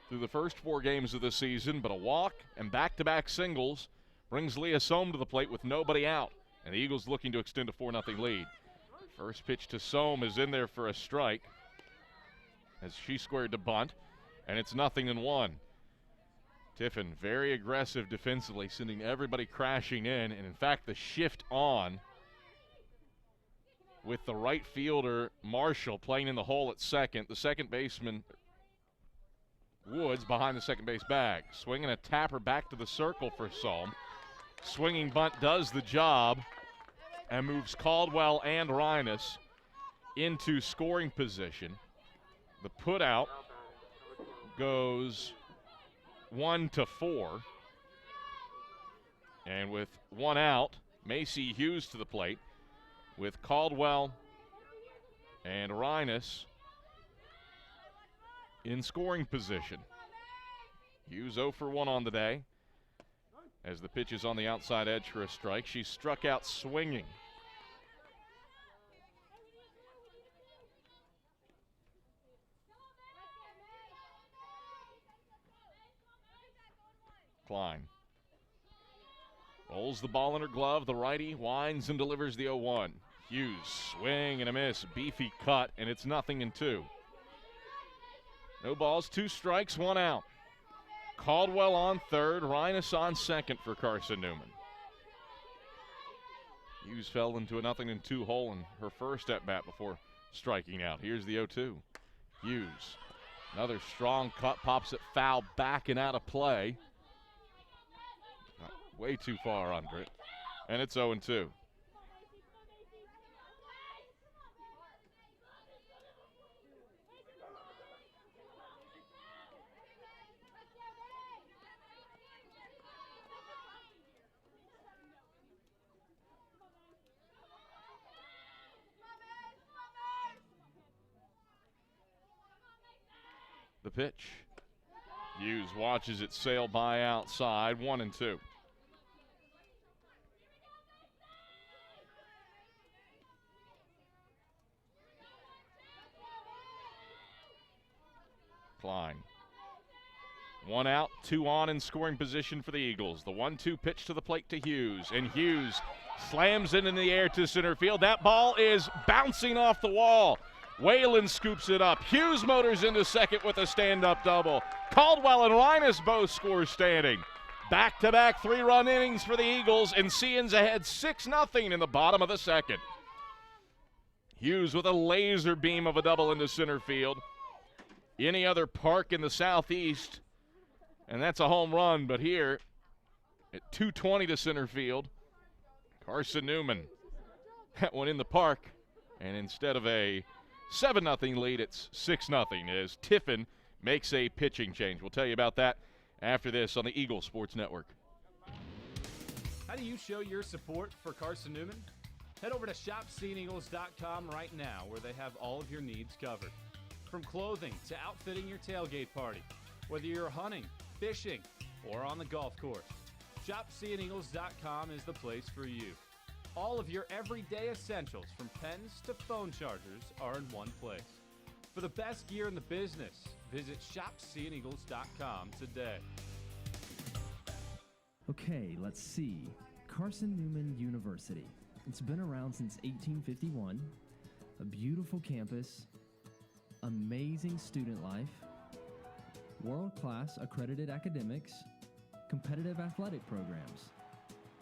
Speaker 6: through the first 4 games of the season, but a walk and back-to-back singles brings Leah Sohm to the plate with nobody out, and the Eagles looking to extend a 4-0 lead. First pitch to Sohm is in there for a strike as she squared to bunt, and it's 0-1. Tiffin very aggressive defensively, sending everybody crashing in, and in fact the shift on with the right fielder Marshall playing in the hole at second. The second baseman Woods behind the second base bag. Swinging a tapper back to the circle for Sohm. Swinging bunt does the job and moves Caldwell and Reines into scoring position. The put out goes 1-4. And with 1 out, Macy Hughes to the plate with Caldwell and Reines in scoring position. Hughes 0 for 1 on the day as the pitch is on the outside edge for a strike. She struck out swinging. Klein rolls the ball in her glove. The righty winds and delivers the 0-1. Hughes, swing and a miss. Beefy cut, and it's 0-2. No balls, 2 strikes, 1 out. Caldwell on third, Reines on second for Carson-Newman. Hughes fell into a 0-2 hole in her first at-bat before striking out. Here's the 0-2. Hughes, another strong cut, pops it foul back and out of play. Way too far under it, and it's 0-2. The pitch. Hughes watches it sail by outside, 1-2. Klein. 1 out, 2 on in scoring position for the Eagles. The 1-2 pitch to the plate to Hughes, and Hughes slams it in the air to center field. That ball is bouncing off the wall. Whalen scoops it up. Hughes motors into second with a stand-up double. Caldwell and Reines both score standing. Back-to-back 3-run innings for the Eagles, and Cians ahead 6-0 in the bottom of the second. Hughes with a laser beam of a double into center field. Any other park in the southeast, and that's a home run, but here at 220 to center field, Carson-Newman, that one in the park, and instead of a 7-0 lead, it's 6-0 as Tiffin makes a pitching change. We'll tell you about that after this on the Eagle Sports Network.
Speaker 7: How do you show your support for Carson-Newman? Head over to shopseeingeagles.com right now, where they have all of your needs covered. From clothing to outfitting your tailgate party, whether you're hunting, fishing, or on the golf course, shopseeingeagles.com is the place for you. All of your everyday essentials, from pens to phone chargers, are in one place. For the best gear in the business, visit shopseeingeagles.com today.
Speaker 12: Okay, let's see. Carson-Newman University. It's been around since 1851. A beautiful campus, amazing student life, world-class accredited academics, competitive athletic programs,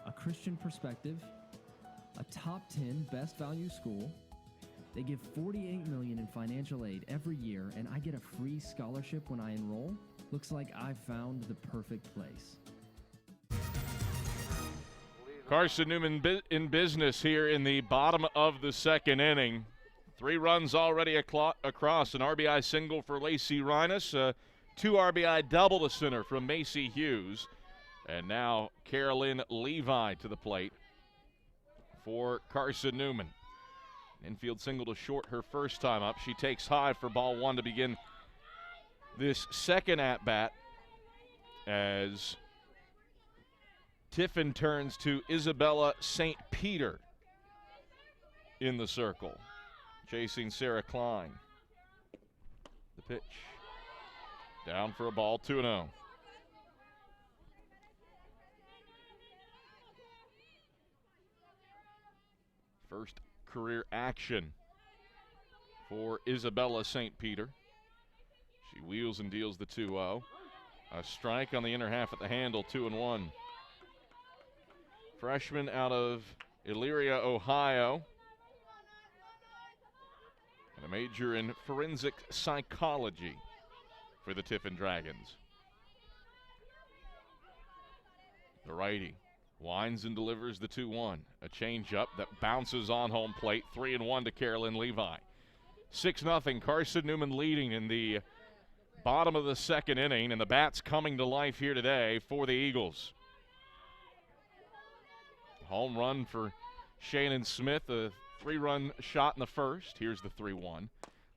Speaker 12: a Christian perspective, a top 10 best value school. They give $48 million in financial aid every year, and I get a free scholarship when I enroll. Looks like I've found the perfect place.
Speaker 6: Carson-Newman in business here in the bottom of the second inning. 3 runs already across, an RBI single for Lacey Reines, 2 RBI double to center from Macy Hughes, and now Carolyn Levi to the plate for Carson-Newman. Infield single to short her first time up. She takes high for ball 1 to begin this second at-bat as Tiffin turns to Isabella St. Peter in the circle, chasing Sarah Klein. The pitch. Down for a ball, 2-0. First career action for Isabella St. Peter. She wheels and deals the 2-0. A strike on the inner half at the handle, 2-1. Freshman out of Elyria, Ohio. And a major in forensic psychology for the Tiffin Dragons. The righty winds and delivers the 2-1. A changeup that bounces on home plate. 3-1 to Carolyn Levi. 6-0. Carson-Newman leading in the bottom of the second inning, and the bats coming to life here today for the Eagles. Home run for Shannon Smith, a 3-run shot in the first. Here's the 3-1.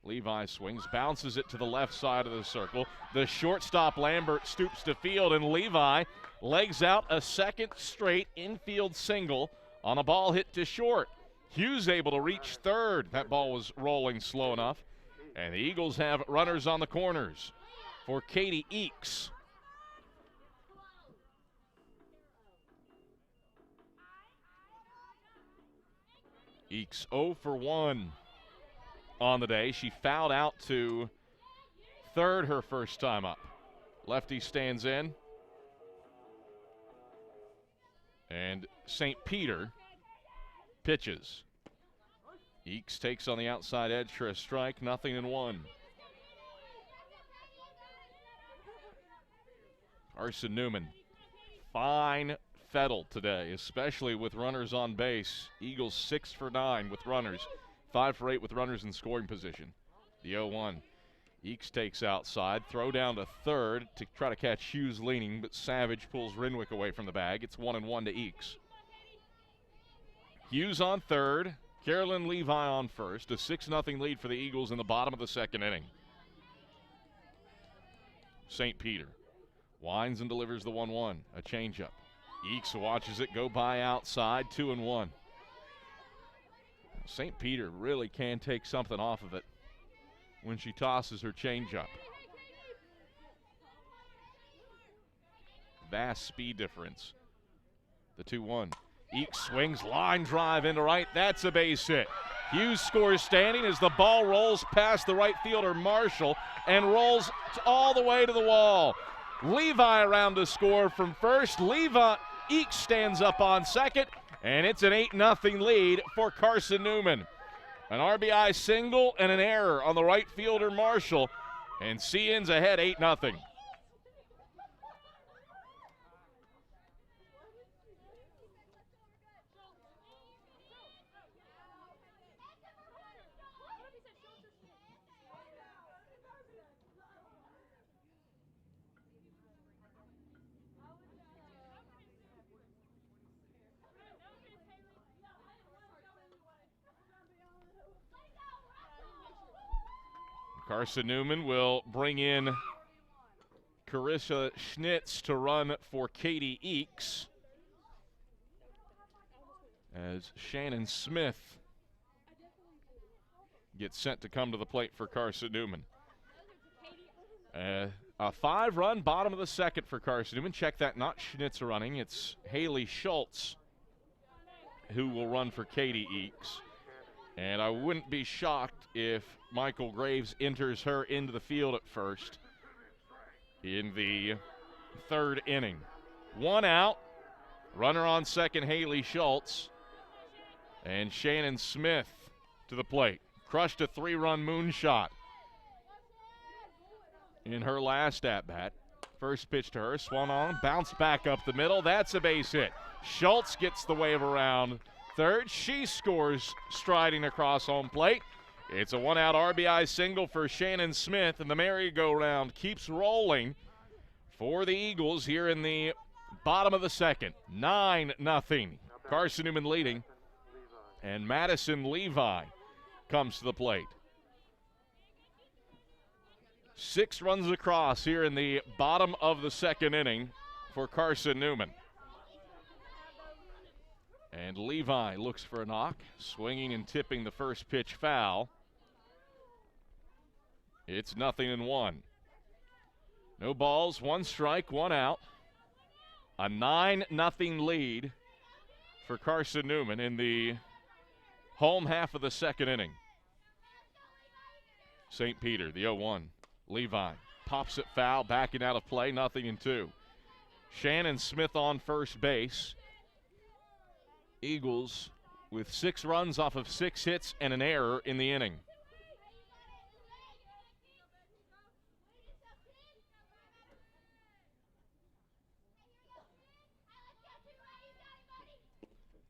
Speaker 6: Levi swings, bounces it to the left side of the circle. The shortstop, Lambert, stoops to field, and Levi legs out a second straight infield single on a ball hit to short. Hughes able to reach third. That ball was rolling slow enough. And the Eagles have runners on the corners for Katie Eakes. Eakes 0 for 1 on the day. She fouled out to third her first time up. Lefty stands in. And St. Peter pitches. Eakes takes on the outside edge for a strike, 0-1. Carson-Newman, fine fettle today, especially with runners on base. Eagles 6 for 9 with runners, 5 for 8 with runners in scoring position. The 0-1. Eakes takes outside, throw down to third to try to catch Hughes leaning, but Savage pulls Renwick away from the bag. It's 1-1 to Eakes. Hughes on third, Carolyn Levi on first. A 6-0 lead for the Eagles in the bottom of the second inning. St. Peter winds and delivers the 1-1, a changeup. Eakes watches it go by outside, 2-1. St. Peter really can take something off of it when she tosses her changeup. Vast speed difference. The 2-1. Eakes swings, line drive into right. That's a base hit. Hughes scores standing as the ball rolls past the right fielder Marshall and rolls all the way to the wall. Levi around to score from first. Eakes stands up on second, and it's an 8-0 lead for Carson-Newman. An RBI single and an error on the right fielder Marshall, and CN's ahead 8-0. Carson-Newman will bring in Carissa Schnitz to run for Katie Eakes as Shannon Smith gets sent to come to the plate for Carson-Newman. A 5-run bottom of the second for Carson-Newman. Check that, not Schnitz running. It's Haley Schultz who will run for Katie Eakes. And I wouldn't be shocked if Michael Graves enters her into the field at first in the third inning. 1 out, runner on second, Haley Schultz, and Shannon Smith to the plate. Crushed a 3-run moonshot in her last at-bat. First pitch to her, swung on, bounced back up the middle. That's a base hit. Schultz gets the wave around third. She scores striding across home plate. It's a 1-out RBI single for Shannon Smith, and the merry-go-round keeps rolling for the Eagles here in the bottom of the second. 9-0. Carson-Newman leading, and Madison Levi comes to the plate. 6 runs across here in the bottom of the second inning for Carson-Newman. And Levi looks for a knock, swinging and tipping the first pitch foul. It's 0-1. No balls, 1 strike, 1 out. A 9-0 lead for Carson-Newman in the home half of the second inning. St. Peter, the 0-1. Levi pops it foul, backing out of play, 0-2. Shannon Smith on first base. Eagles with 6 runs off of 6 hits and an error in the inning.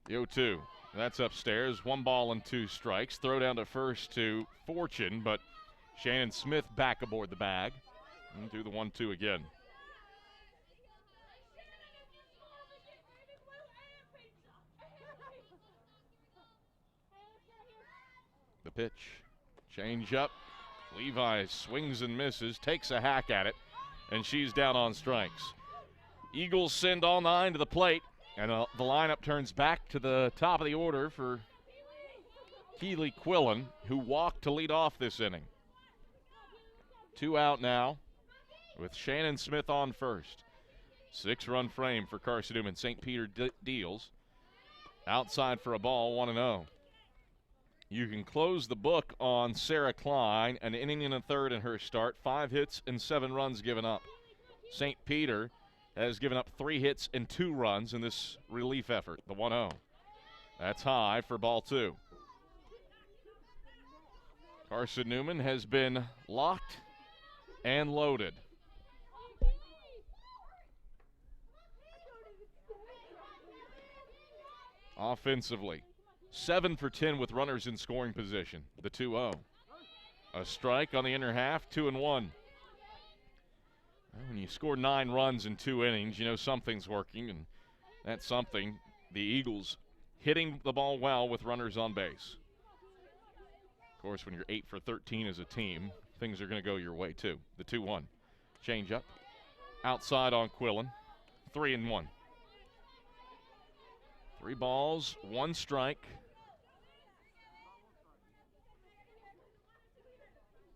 Speaker 6: The 0-2. That's upstairs. 1 ball and 2 strikes. Throw down to first to Fortune, but Shannon Smith back aboard the bag. And do the 1-2 again. The pitch. Change up. Levi swings and misses, takes a hack at it, and she's down on strikes. Eagles send all 9 to the plate, and the lineup turns back to the top of the order for Keeley Quillen, who walked to lead off this inning. 2 out now with Shannon Smith on first. 6-run frame for Carson-Newman. St. Peter deals. Outside for a ball, 1-0. You can close the book on Sarah Klein, an inning and a third in her start, 5 hits and 7 runs given up. St. Peter has given up 3 hits and 2 runs in this relief effort, the 1-0. That's high for ball 2. Carson-Newman has been locked and loaded. Offensively, 7 for 10 with runners in scoring position, the 2-0. A strike on the inner half, 2-1. Well, when you score 9 runs in 2 innings, you know something's working, and that's something. The Eagles hitting the ball well with runners on base. Of course, when you're 8 for 13 as a team, things are going to go your way too. The 2-1. Change up. Outside on Quillen. 3-1. 3 balls, 1 strike.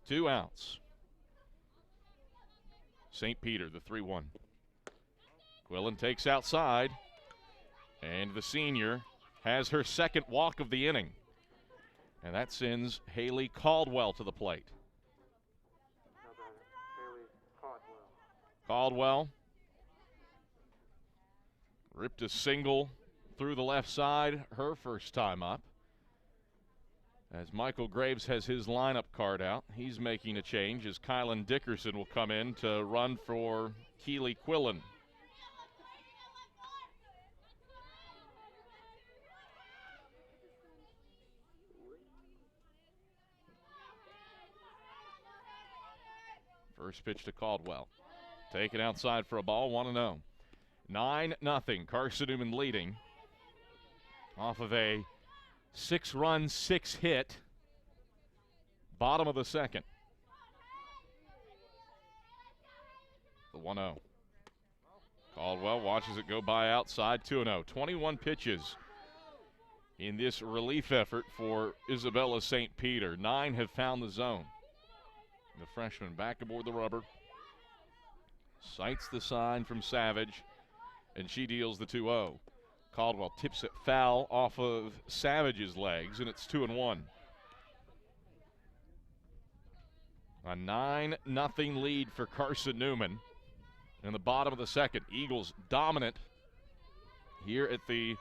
Speaker 6: 2 outs. St. Peter, the 3-1. Quillen takes outside, and the senior has her second walk of the inning. And that sends Haley Caldwell to the plate. Caldwell ripped a single through the left side, her first time up. As Michael Graves has his lineup card out, he's making a change as Kylan Dickerson will come in to run for Keeley Quillen. First pitch to Caldwell. Taken outside for a ball, 1-0. 9-0, Carson-Newman leading off of a 6-run, 6-hit bottom of the second. The 1-0. Caldwell watches it go by outside, 2-0. 21 pitches in this relief effort for Isabella St. Peter. 9 have found the zone. The freshman back aboard the rubber. Sights the sign from Savage, and she deals the 2-0. Caldwell tips it foul off of Savage's legs, and it's 2-1. A 9-0 lead for Carson-Newman in the bottom of the second. Eagles dominant here at the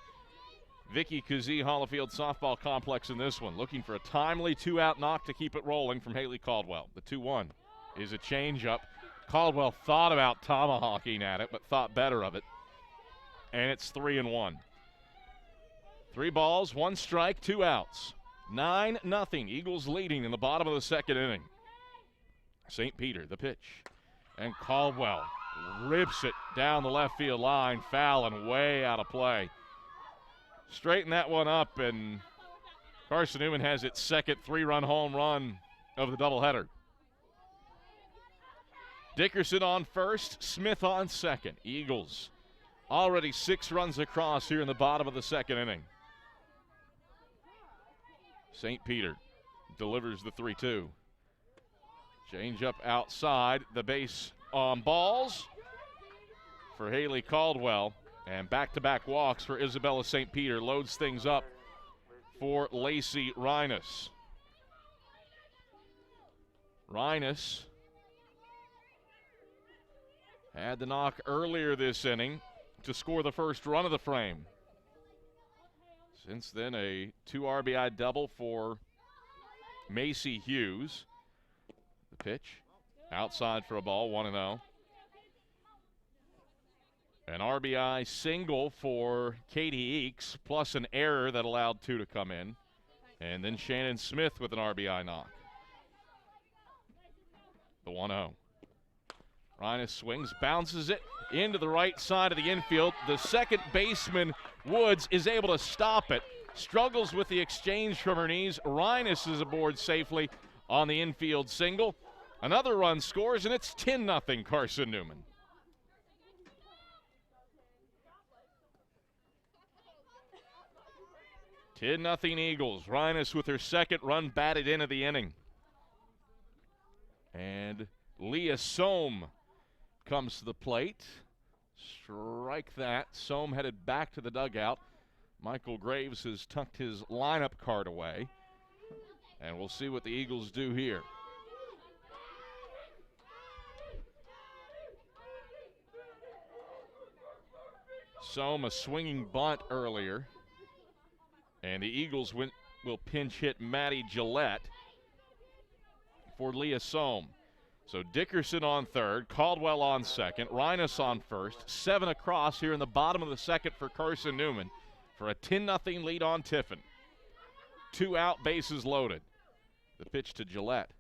Speaker 6: Vicky Kazee Hollifield Softball Complex in this one. Looking for a timely 2-out knock to keep it rolling from Haley Caldwell. The 2-1 is a changeup. Caldwell thought about tomahawking at it, but thought better of it. And it's 3-1. 3 balls, 1 strike, 2 outs. 9-0. Eagles leading in the bottom of the second inning. St. Peter, the pitch. And Caldwell rips it down the left field line, foul and way out of play. Straighten that one up, and Carson-Newman has its second 3-run home run of the doubleheader. Dickerson on first, Smith on second. Eagles already 6 runs across here in the bottom of the second inning. St. Peter delivers the 3-2. Change up outside, the base on balls for Haley Caldwell, and back-to-back walks for Isabella St. Peter. Loads things up for Lacey Reines. Reines had the knock earlier this inning to score the first run of the frame. Since then, a 2 RBI double for Macy Hughes. The pitch outside for a ball, 1-0. An RBI single for Katie Eakes, plus an error that allowed 2 to come in. And then Shannon Smith with an RBI knock. The 1-0. Reines swings, bounces it into the right side of the infield. The second baseman, Woods, is able to stop it. Struggles with the exchange from her knees. Reines is aboard safely. on the infield single. Another run scores, and it's 10-0 Carson-Newman. Nothing Eagles. Rhinus with her second run batted into the inning. And Leah Sohm comes to the plate. Strike that. Sohm headed back to the dugout. Michael Graves has tucked his lineup card away. And we'll see what the Eagles do here. Sohm, a swinging bunt earlier. And the Eagles will pinch hit Maddie Gillette for Leah Sohm. So Dickerson on third, Caldwell on second, Rhinus on first, 7 across here in the bottom of the second for Carson-Newman for a 10-0 lead on Tiffin. 2 out, bases loaded. The pitch to Gillette.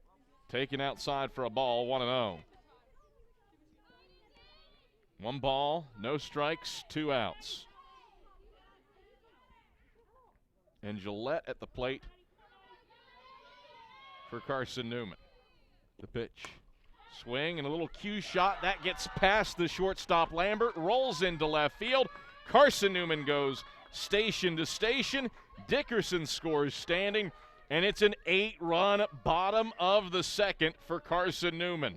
Speaker 6: Taken outside for a ball, 1-0. 1 ball, no strikes, 2 outs. And Gillette at the plate for Carson-Newman. The pitch. Swing and a little cue shot. That gets past the shortstop Lambert. Rolls into left field. Carson-Newman goes station to station. Dickerson scores standing. And it's an 8-run bottom of the second for Carson-Newman.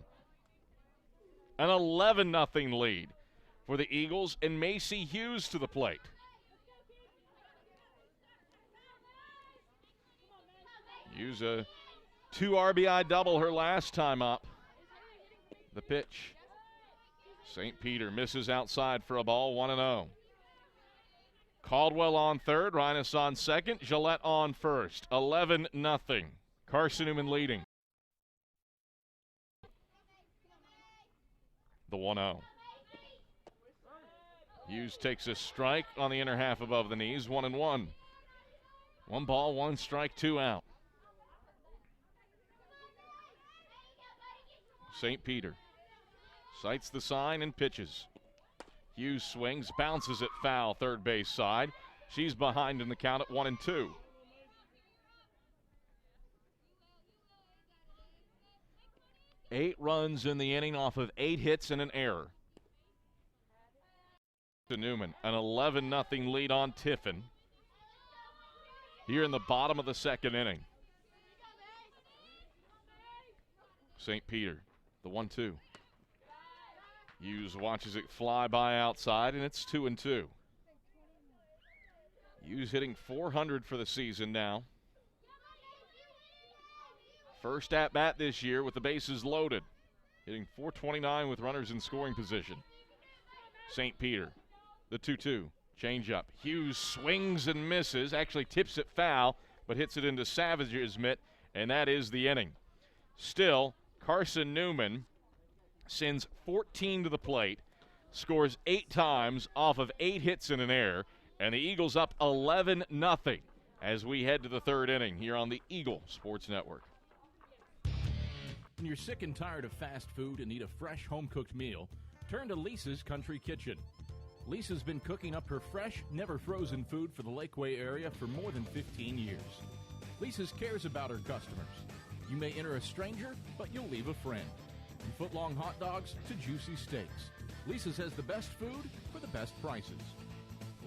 Speaker 6: An 11-0 lead for the Eagles, and Macy Hughes to the plate. Hughes a 2 RBI double her last time up. The pitch. St. Peter misses outside for a ball, 1-0. Caldwell on third, Rhinus on second, Gillette on first. 11-0. Carson-Newman leading. The 1-0. Hughes takes a strike on the inner half above the knees, 1-1. 1 ball, 1 strike, 2 out. St. Peter sights the sign and pitches. Hughes swings, bounces it foul, third base side. She's behind in the count at 1-2. Eight runs in the inning off of 8 hits and an error. To Newman, an 11-0 lead on Tiffin here in the bottom of the second inning. St. Peter, the 1-2. Hughes watches it fly by outside, and it's 2-2. Hughes hitting .400 for the season now. First at bat this year with the bases loaded, hitting .429 with runners in scoring position. St. Peter, the 2-2, changeup. Hughes swings and misses, actually tips it foul, but hits it into Savage's mitt, and that is the inning. Still, Carson-Newman sends 14 to the plate, scores 8 times off of 8 hits and an error, and the Eagles up 11-0 as we head to the third inning here on the Eagle Sports Network.
Speaker 8: When you're sick and tired of fast food and need a fresh home-cooked meal, turn to Lisa's Country Kitchen. Lisa's been cooking up her fresh, never-frozen food for the Lakeway area for more than 15 years. Lisa's cares about her customers. You may enter a stranger, but you'll leave a friend. From foot-long hot dogs to juicy steaks, Lisa's has the best food for the best prices.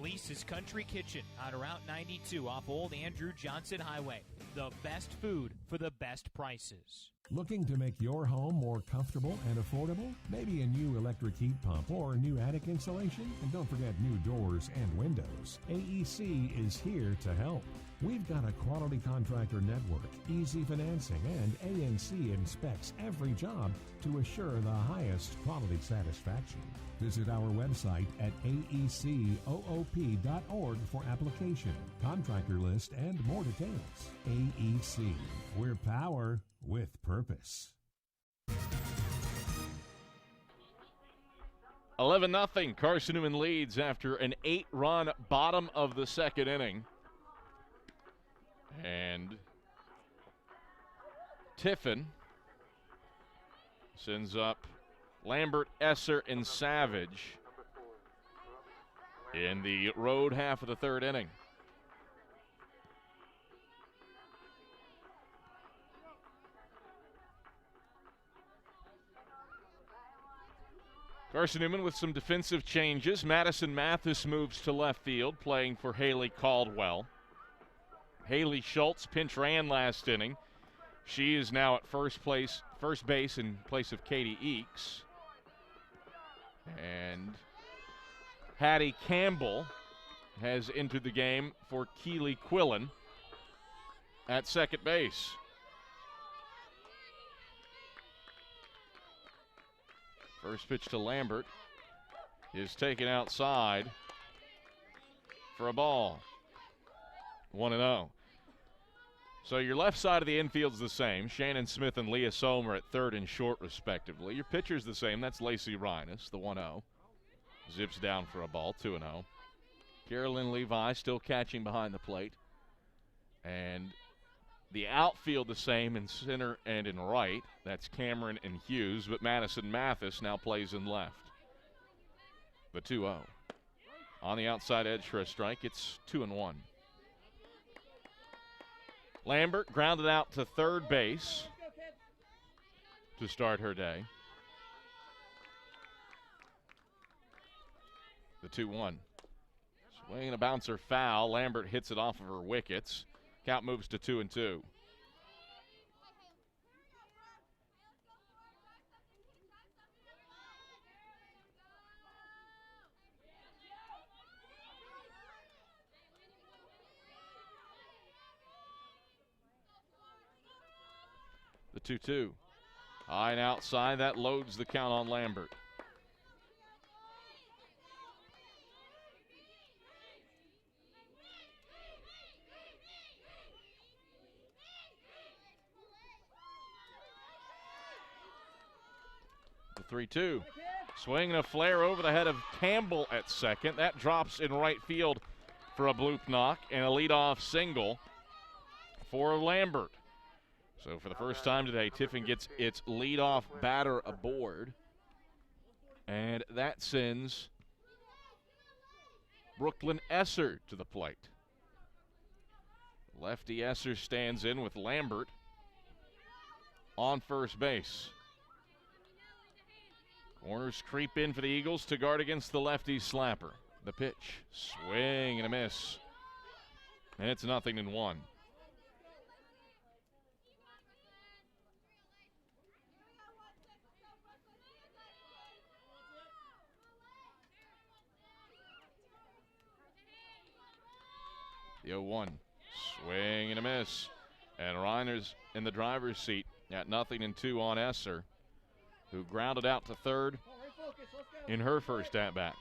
Speaker 9: Lisa's Country Kitchen on Route 92 off Old Andrew Johnson Highway. The best food for the best prices.
Speaker 13: Looking to make your home more comfortable and affordable? Maybe a new electric heat pump or new attic insulation? And don't forget new doors and windows. AEC is here to help. We've got a quality contractor network, easy financing, and ANC inspects every job to assure the highest quality satisfaction. Visit our website at aecoop.org for application, contractor list, and more details. AEC, we're power with purpose.
Speaker 6: 11-0. Carson-Newman leads after an 8-run bottom of the second inning. And Tiffin sends up Lambert, Esser, and Savage in the road half of the third inning. Carson-Newman with some defensive changes. Madison Mathis moves to left field, playing for Haley Caldwell. Haley Schultz pinch ran last inning. She is now at first base in place of Katie Eakes. And Hattie Campbell has entered the game for Keeley Quillen at second base. First pitch to Lambert is taken outside for a ball. 1-0. So your left side of the infield's the same. Shannon Smith and Leah Somer at third and short, respectively. Your pitcher's the same. That's Lacey Reines, the 1-0. Zips down for a ball, 2-0. Carolyn Levi still catching behind the plate. And the outfield the same in center and in right. That's Cameron and Hughes, but Madison Mathis now plays in left. The 2-0. On the outside edge for a strike, it's 2-1. Lambert grounded out to third base to start her day. The 2-1. Swing and a bouncer foul. Lambert hits it off of her wickets. Count moves to 2-2. The 2-2. High and outside. That loads the count on Lambert. The 3-2. Swing and a flare over the head of Campbell at second. That drops in right field for a bloop knock and a leadoff single for Lambert. So for the first time today, Tiffin gets its leadoff batter aboard. And that sends Brooklyn Esser to the plate. Lefty Esser stands in with Lambert on first base. Corners creep in for the Eagles to guard against the lefty slapper. The pitch, swing and a miss. And it's 0-1. The 0-1. Swing and a miss. And Reiner's in the driver's seat at 0-2 on Esser, who grounded out to third in her first at-bat.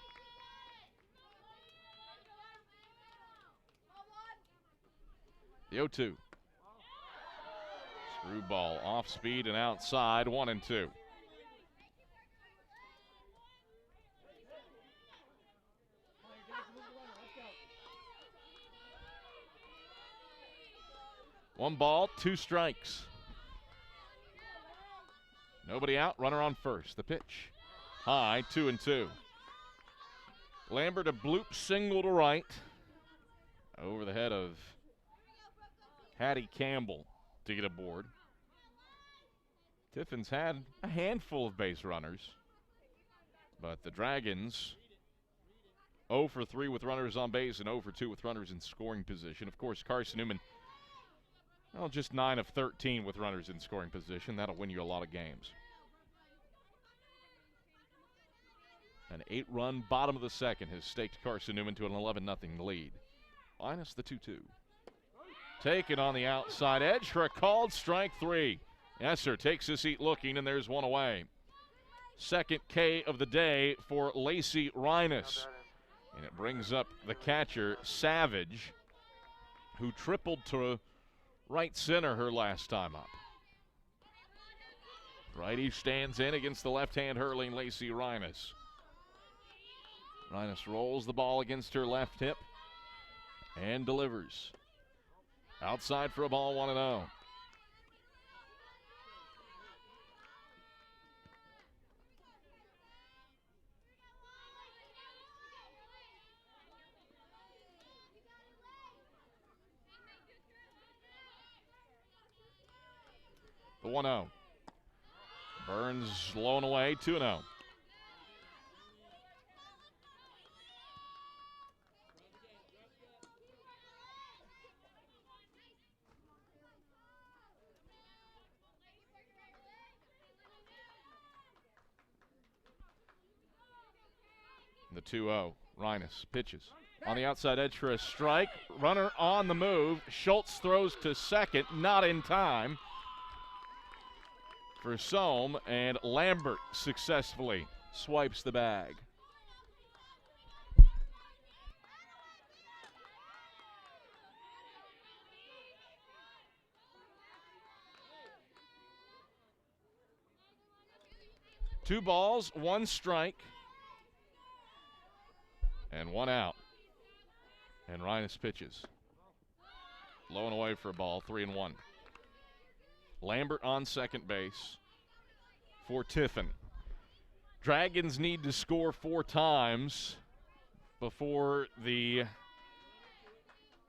Speaker 6: The 0-2. Screwball off speed and outside, 1-2. One ball, two strikes. Nobody out, runner on first. The pitch, high, 2-2. Lambert a bloop single to right over the head of Hattie Campbell to get aboard. Tiffin's had a handful of base runners, but the Dragons 0 for 3 with runners on base and 0 for 2 with runners in scoring position. Of course, Carson-Newman, well, just 9 of 13 with runners in scoring position. That'll win you a lot of games. An 8-run bottom of the second has staked Carson-Newman to an 11-0 lead. Minus the 2-2. Taken on the outside edge for a called strike 3. Esser takes a seat looking, and there's one away. Second K of the day for Lacey Reines. And it brings up the catcher, Savage, who tripled to right center her last time up. Righty stands in against the left-hand hurling Lacey Reines. Reines rolls the ball against her left hip and delivers. Outside for a ball, 1-0. The 1-0. Burns low and away, 2-0. The 2-0. Reines pitches. On the outside edge for a strike. Runner on the move. Schultz throws to second. Not in time for Sohm. And Lambert successfully swipes the bag. Two balls, one strike, and one out. And Reines pitches. Low and away for a ball, 3-1. Lambert on second base for Tiffin. Dragons need to score 4 times before the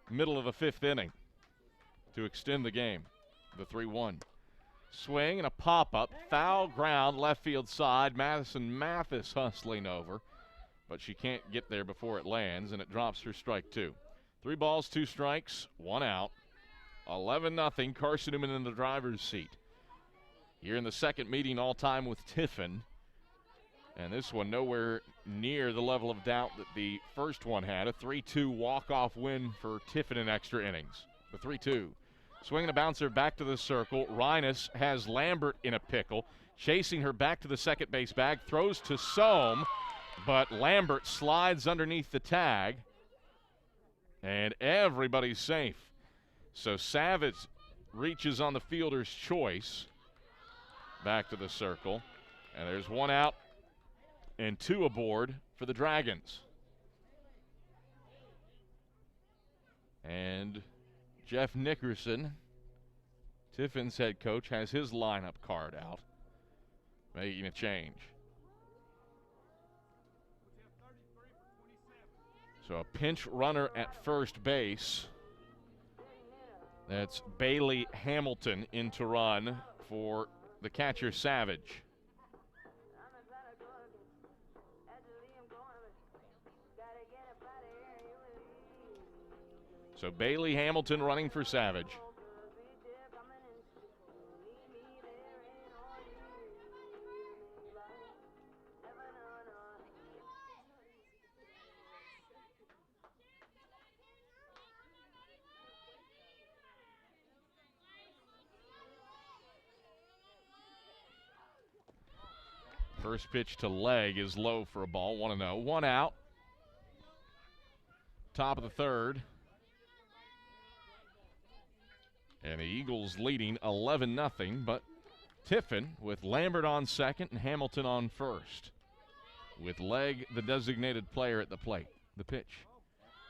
Speaker 6: middle of the 5th inning to extend the game. The 3-1. Swing and a pop-up, foul ground, left field side. Madison Mathis hustling over, but she can't get there before it lands, and it drops for strike 2. 3 balls, 2 strikes, 1 out. 11-0, Carson-Newman in the driver's seat. Here in the second meeting all-time with Tiffin, and this one nowhere near the level of doubt that the first one had. A 3-2 walk-off win for Tiffin in extra innings. The 3-2. Swinging a bouncer back to the circle. Reines has Lambert in a pickle. Chasing her back to the second base bag. Throws to Sohm, but Lambert slides underneath the tag. And everybody's safe. So Savage reaches on the fielder's choice. Back to the circle. And there's 1 out and 2 aboard for the Dragons. And Jeff Nickerson, Tiffin's head coach, has his lineup card out, making a change. So a pinch runner at first base. That's Bailey Hamilton in to run for the catcher Savage. So Bailey Hamilton running for Savage. First pitch to leg is low for a ball, 1-0. 1 out. Top of the third. And the Eagles leading 11-0, but Tiffin with Lambert on second and Hamilton on first. With Legg, the designated player at the plate. The pitch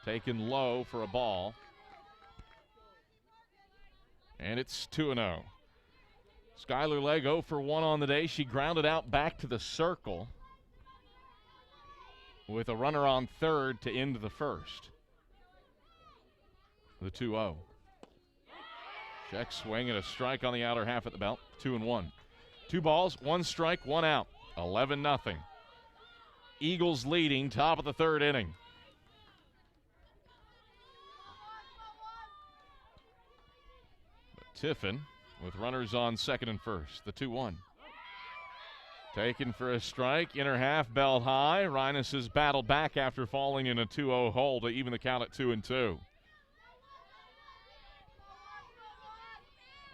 Speaker 6: taken low for a ball. And it's 2-0. Skylar Legg 0 for 1 on the day. She grounded out back to the circle with a runner on third to end the first. The 2-0. Check swing and a strike on the outer half at the belt. 2-1. 2 balls, 1 strike, 1 out. 11-0. Eagles leading, top of the third inning. But Tiffin with runners on second and first. The 2-1. Taken for a strike. Inner half, belt high. Reines has battled back after falling in a 2-0 hole to even the count at 2-2.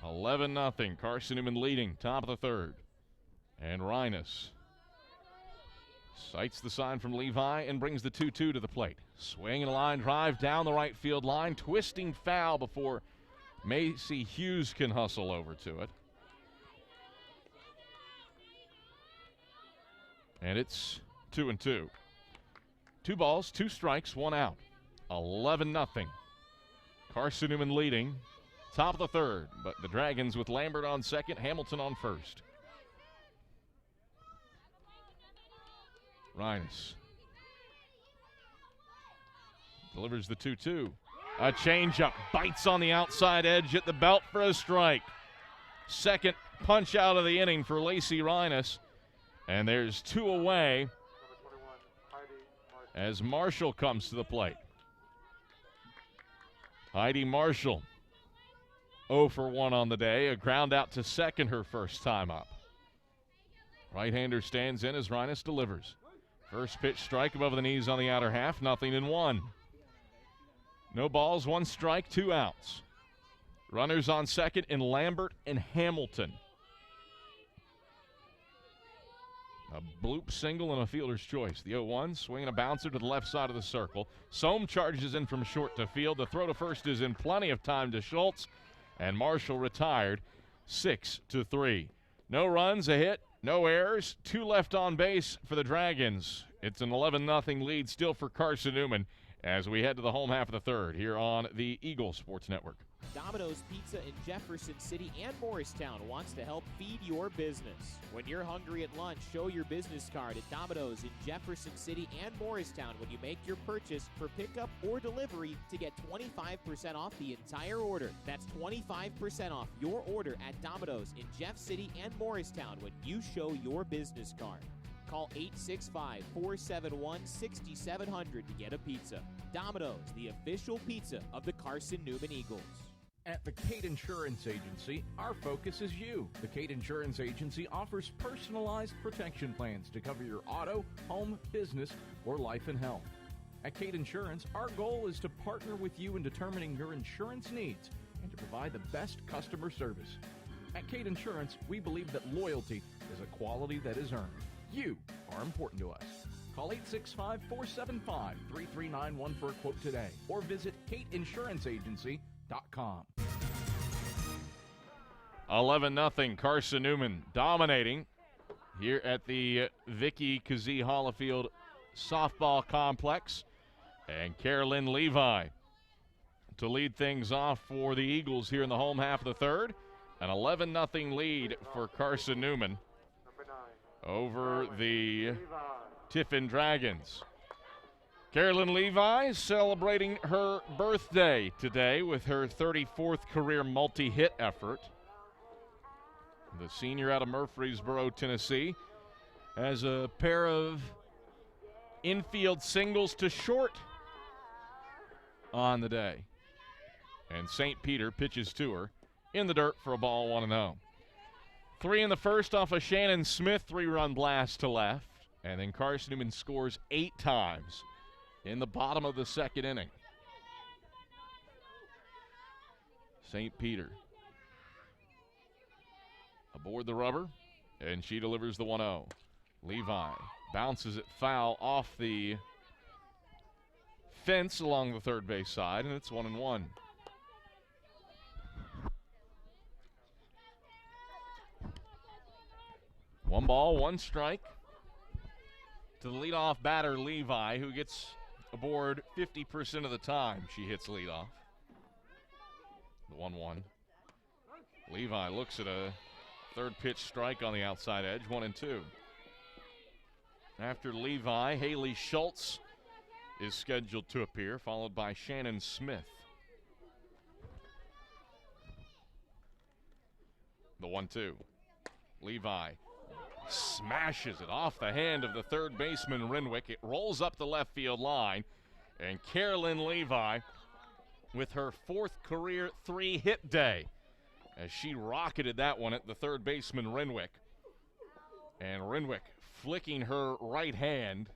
Speaker 6: 11-0. Carson-Newman leading, top of the third. And Reines sights the sign from Levi and brings the 2-2 to the plate. Swing and a line drive down the right field line. Twisting foul before Macy Hughes can hustle over to it. And it's 2-2. 2 balls, 2 strikes, 1 out. 11-0. Carson-Newman leading. Top of the third, but the Dragons with Lambert on second, Hamilton on first. Reines delivers the 2-2. A changeup, bites on the outside edge at the belt for a strike. Second punch out of the inning for Lacey Reines. And there's 2 away as Marshall comes to the plate. Heidi Marshall 0 for 1 on the day. A ground out to second her first time up. Right-hander stands in as Reines delivers. First pitch strike above the knees on the outer half, 0-1. No balls, 1 strike, 2 outs. Runners on second in Lambert and Hamilton. A bloop single and a fielder's choice. The 0-1, swinging a bouncer to the left side of the circle. Sohm charges in from short to field. The throw to first is in plenty of time to Schultz, and Marshall retired 6-3. No runs, a hit, no errors, 2 left on base for the Dragons. It's an 11-0 lead still for Carson-Newman as we head to the home half of the third here on the Eagle Sports Network.
Speaker 9: Domino's Pizza in Jefferson City and Morristown wants to help feed your business. When you're hungry at lunch, show your business card at Domino's in Jefferson City and Morristown when you make your purchase for pickup or delivery to get 25% off the entire order. That's 25% off your order at Domino's in Jeff City and Morristown when you show your business card. Call 865-471-6700 to get a pizza. Domino's, the official pizza of the Carson-Newman Eagles.
Speaker 8: At the Kate Insurance Agency, our focus is you. The Kate Insurance Agency offers personalized protection plans to cover your auto, home, business, or life and health. At Kate Insurance, our goal is to partner with you in determining your insurance needs and to provide the best customer service. At Kate Insurance, we believe that loyalty is a quality that is earned. You are important to us. Call 865-475-3391 for a quote today or visit kateinsuranceagency.com.
Speaker 6: 11-0 Carson-Newman dominating here at the Vicky Kazee Hollifield softball complex. And Carolyn Levi to lead things off for the Eagles here in the home half of the third. An 11-0 lead for Carson-Newman over the Tiffin Dragons. Carolyn Levi celebrating her birthday today with her 34th career multi-hit effort. The senior out of Murfreesboro, Tennessee, has a pair of infield singles to short on the day. And St. Peter pitches to her in the dirt for a ball, 1-0. 3 in the first off a Shannon Smith 3-run blast to left. And then Carson-Newman scores 8 times in the bottom of the second inning. St. Peter aboard the rubber, and she delivers the 1-0. Levi bounces it foul off the fence along the third base side, and it's 1-1. One ball, 1 strike to the leadoff batter, Levi, who gets aboard 50% of the time she hits leadoff. The 1-1. Levi looks at a third pitch strike on the outside edge, 1-2. After Levi, Haley Schultz is scheduled to appear, followed by Shannon Smith. The 1-2. Levi smashes it off the hand of the third baseman, Renwick. It rolls up the left field line, and Carolyn Levi with her 4th career 3-hit day as she rocketed that one at the third baseman, Renwick. And Renwick flicking her right hand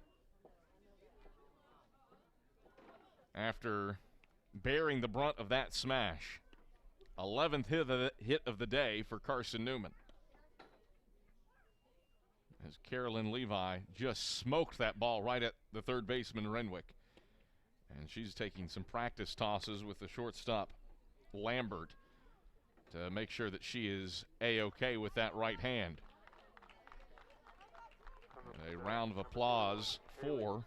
Speaker 6: after bearing the brunt of that smash. 11th hit of the day for Carson-Newman, as Carolyn Levi just smoked that ball right at the third baseman, Renwick. And she's taking some practice tosses with the shortstop, Lambert, to make sure that she is A-OK with that right hand. And a round of applause for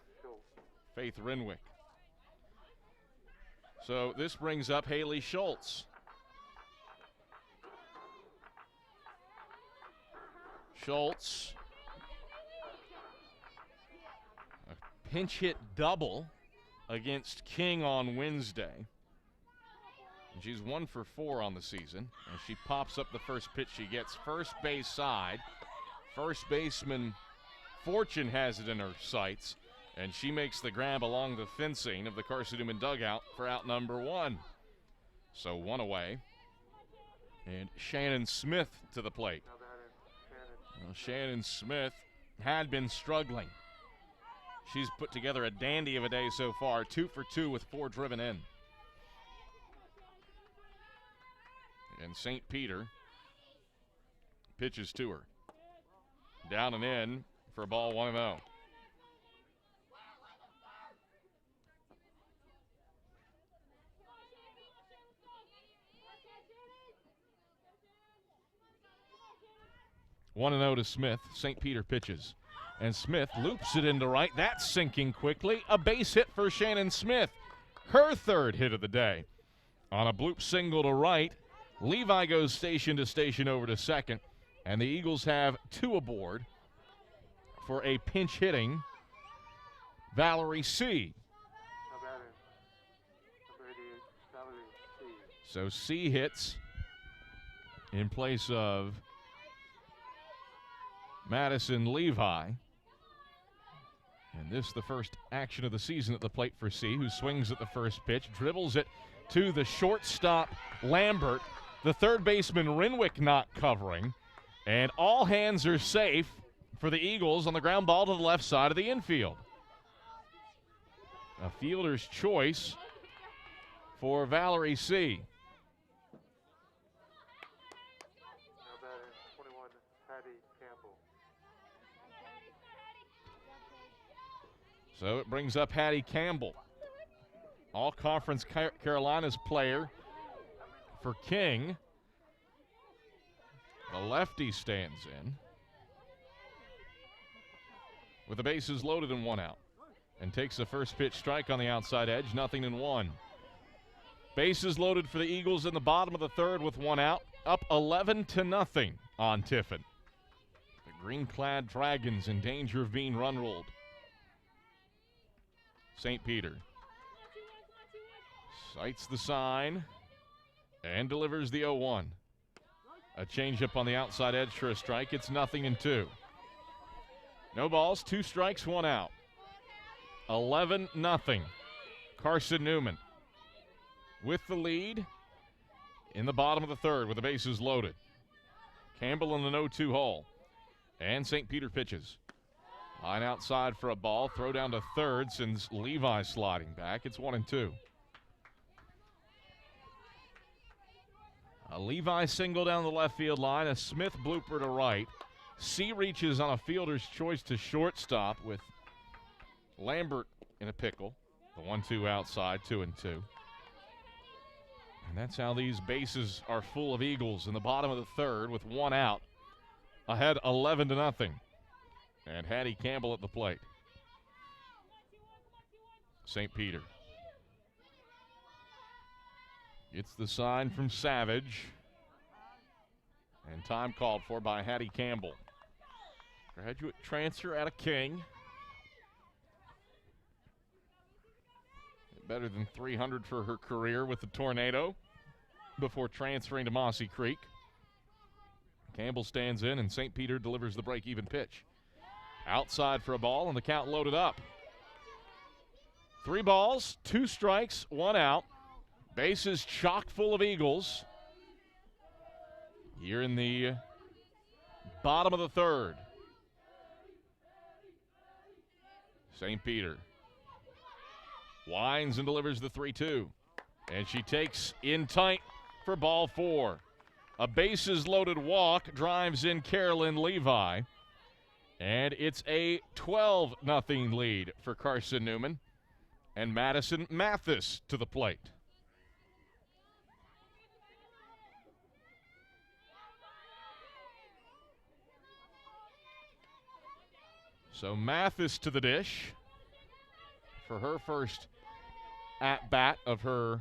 Speaker 6: Faith Renwick. So this brings up Haley Schultz. Schultz, a pinch hit double against King on Wednesday. And she's 1 for 4 on the season as she pops up the first pitch she gets. First base side. First baseman Fortune has it in her sights, and she makes the grab along the fencing of the Carson-Newman dugout for out number 1. So 1 away. And Shannon Smith to the plate. Well, Shannon Smith had been struggling She's put together a dandy of a day so far, 2 for 2 with 4 driven in. And St. Peter pitches to her. Down and in for a ball 1-0. One and 0 to Smith. St. Peter pitches. And Smith loops it into right. That's sinking quickly. A base hit for Shannon Smith. Her third hit of the day. On a bloop single to right, Levi goes station to station over to second. And the Eagles have 2 aboard for a pinch hitting Valerie C. So C hits in place of Madison Levi. And this the first action of the season at the plate for C, who swings at the first pitch, dribbles it to the shortstop Lambert. The third baseman Renwick not covering. And all hands are safe for the Eagles on the ground ball to the left side of the infield. A fielder's choice for Valerie C. So it brings up Hattie Campbell, all-conference Carolinas player for King. The lefty stands in with the bases loaded and 1 out and takes the first pitch strike on the outside edge, 0-1. Bases loaded for the Eagles in the bottom of the third with 1 out, up 11-0 on Tiffin. The green-clad Dragons in danger of being run-ruled. St. Peter sights the sign and delivers the 0-1. A changeup on the outside edge for a strike. It's 0-2. No balls, 2 strikes, 1 out. 11-0. Carson-Newman with the lead in the bottom of the third with the bases loaded. Campbell in the 0-2 hole. And St. Peter pitches. Line outside for a ball. Throw down to third sends Levi sliding back. It's 1-2. A Levi single down the left field line. A Smith blooper to right. C reaches on a fielder's choice to shortstop with Lambert in a pickle. The 1-2 outside, 2-2. And that's how these bases are full of Eagles in the bottom of the third with 1 out. Ahead 11-0. And Hattie Campbell at the plate. St. Peter. It's the sign from Savage. And time called for by Hattie Campbell. Graduate transfer out of King. Better than 300 for her career with the Tornado before transferring to Mossy Creek. Campbell stands in and St. Peter delivers the break-even pitch. Outside for a ball and the count loaded up. 3 balls, 2 strikes, 1 out. Bases chock full of Eagles. Here in the bottom of the third. St. Peter winds and delivers the 3-2. And she takes in tight for ball 4. A bases loaded walk drives in Carolyn Levi. And it's a 12-0 lead for Carson-Newman. And Madison Mathis to the plate. So Mathis to the dish for her first at-bat of her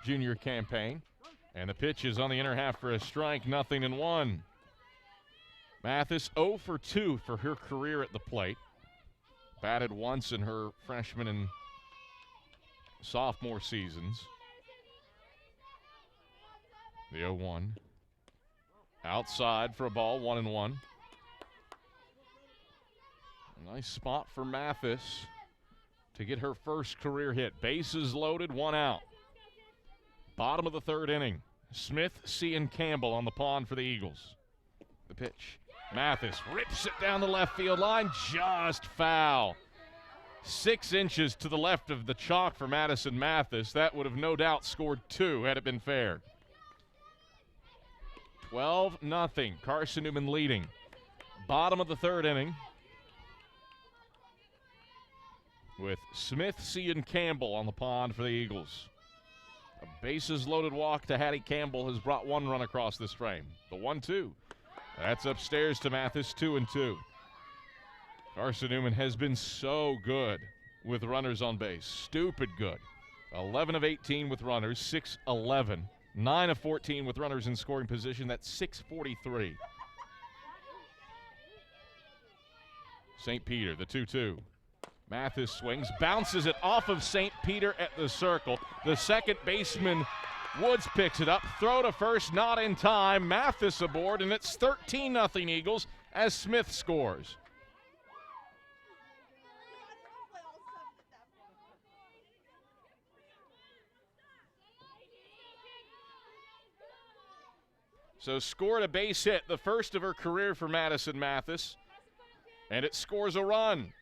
Speaker 6: junior campaign. And the pitch is on the inner half for a strike, 0-1. Mathis 0 for 2 for her career at the plate. Batted once in her freshman and sophomore seasons. The 0-1. Outside for a ball, 1-1. Nice spot for Mathis to get her first career hit. Bases loaded, 1 out. Bottom of the third inning. Smith, C, and Campbell on the pond for the Eagles. The pitch. Mathis rips it down the left field line, just foul. 6 inches to the left of the chalk for Madison Mathis. That would have no doubt scored 2 had it been fair. 12-0. Carson-Newman leading. Bottom of the third inning, with Smith, C, and Campbell on the pond for the Eagles. A bases-loaded walk to Hattie Campbell has brought 1 run across this frame. The 1-2. That's upstairs to Mathis, 2-2. Carson-Newman has been so good with runners on base. Stupid good. 11 of 18 with runners, 6-11. 9 of 14 with runners in scoring position. That's 643. St. Peter, the 2-2. Mathis swings, bounces it off of St. Peter at the circle. The second baseman, Woods, picks it up. Throw to first, not in time. Mathis aboard, and it's 13-0 Eagles as Smith scores. So scored a base hit, the first of her career for Madison Mathis, and it scores a run.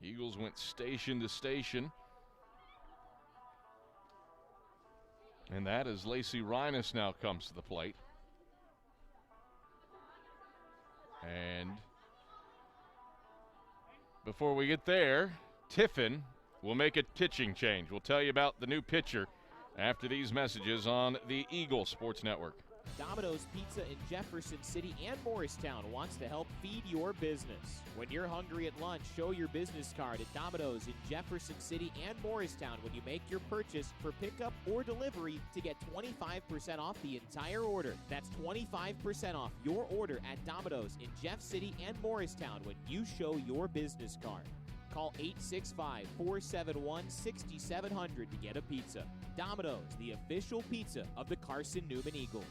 Speaker 6: Eagles went station to station. And that is Lacey Reines now comes to the plate. And before we get there, Tiffin will make a pitching change. We'll tell you about the new pitcher after these messages on the Eagle Sports Network.
Speaker 9: Domino's Pizza in Jefferson City and Morristown wants to help feed your business. When you're hungry at lunch, show your business card at Domino's in Jefferson City and Morristown when you make your purchase for pickup or delivery to get 25% off the entire order. That's 25% off your order at Domino's in Jeff City and Morristown when you show your business card. Call 865-471-6700 to get a pizza. Domino's, the official pizza of the Carson-Newman Eagles.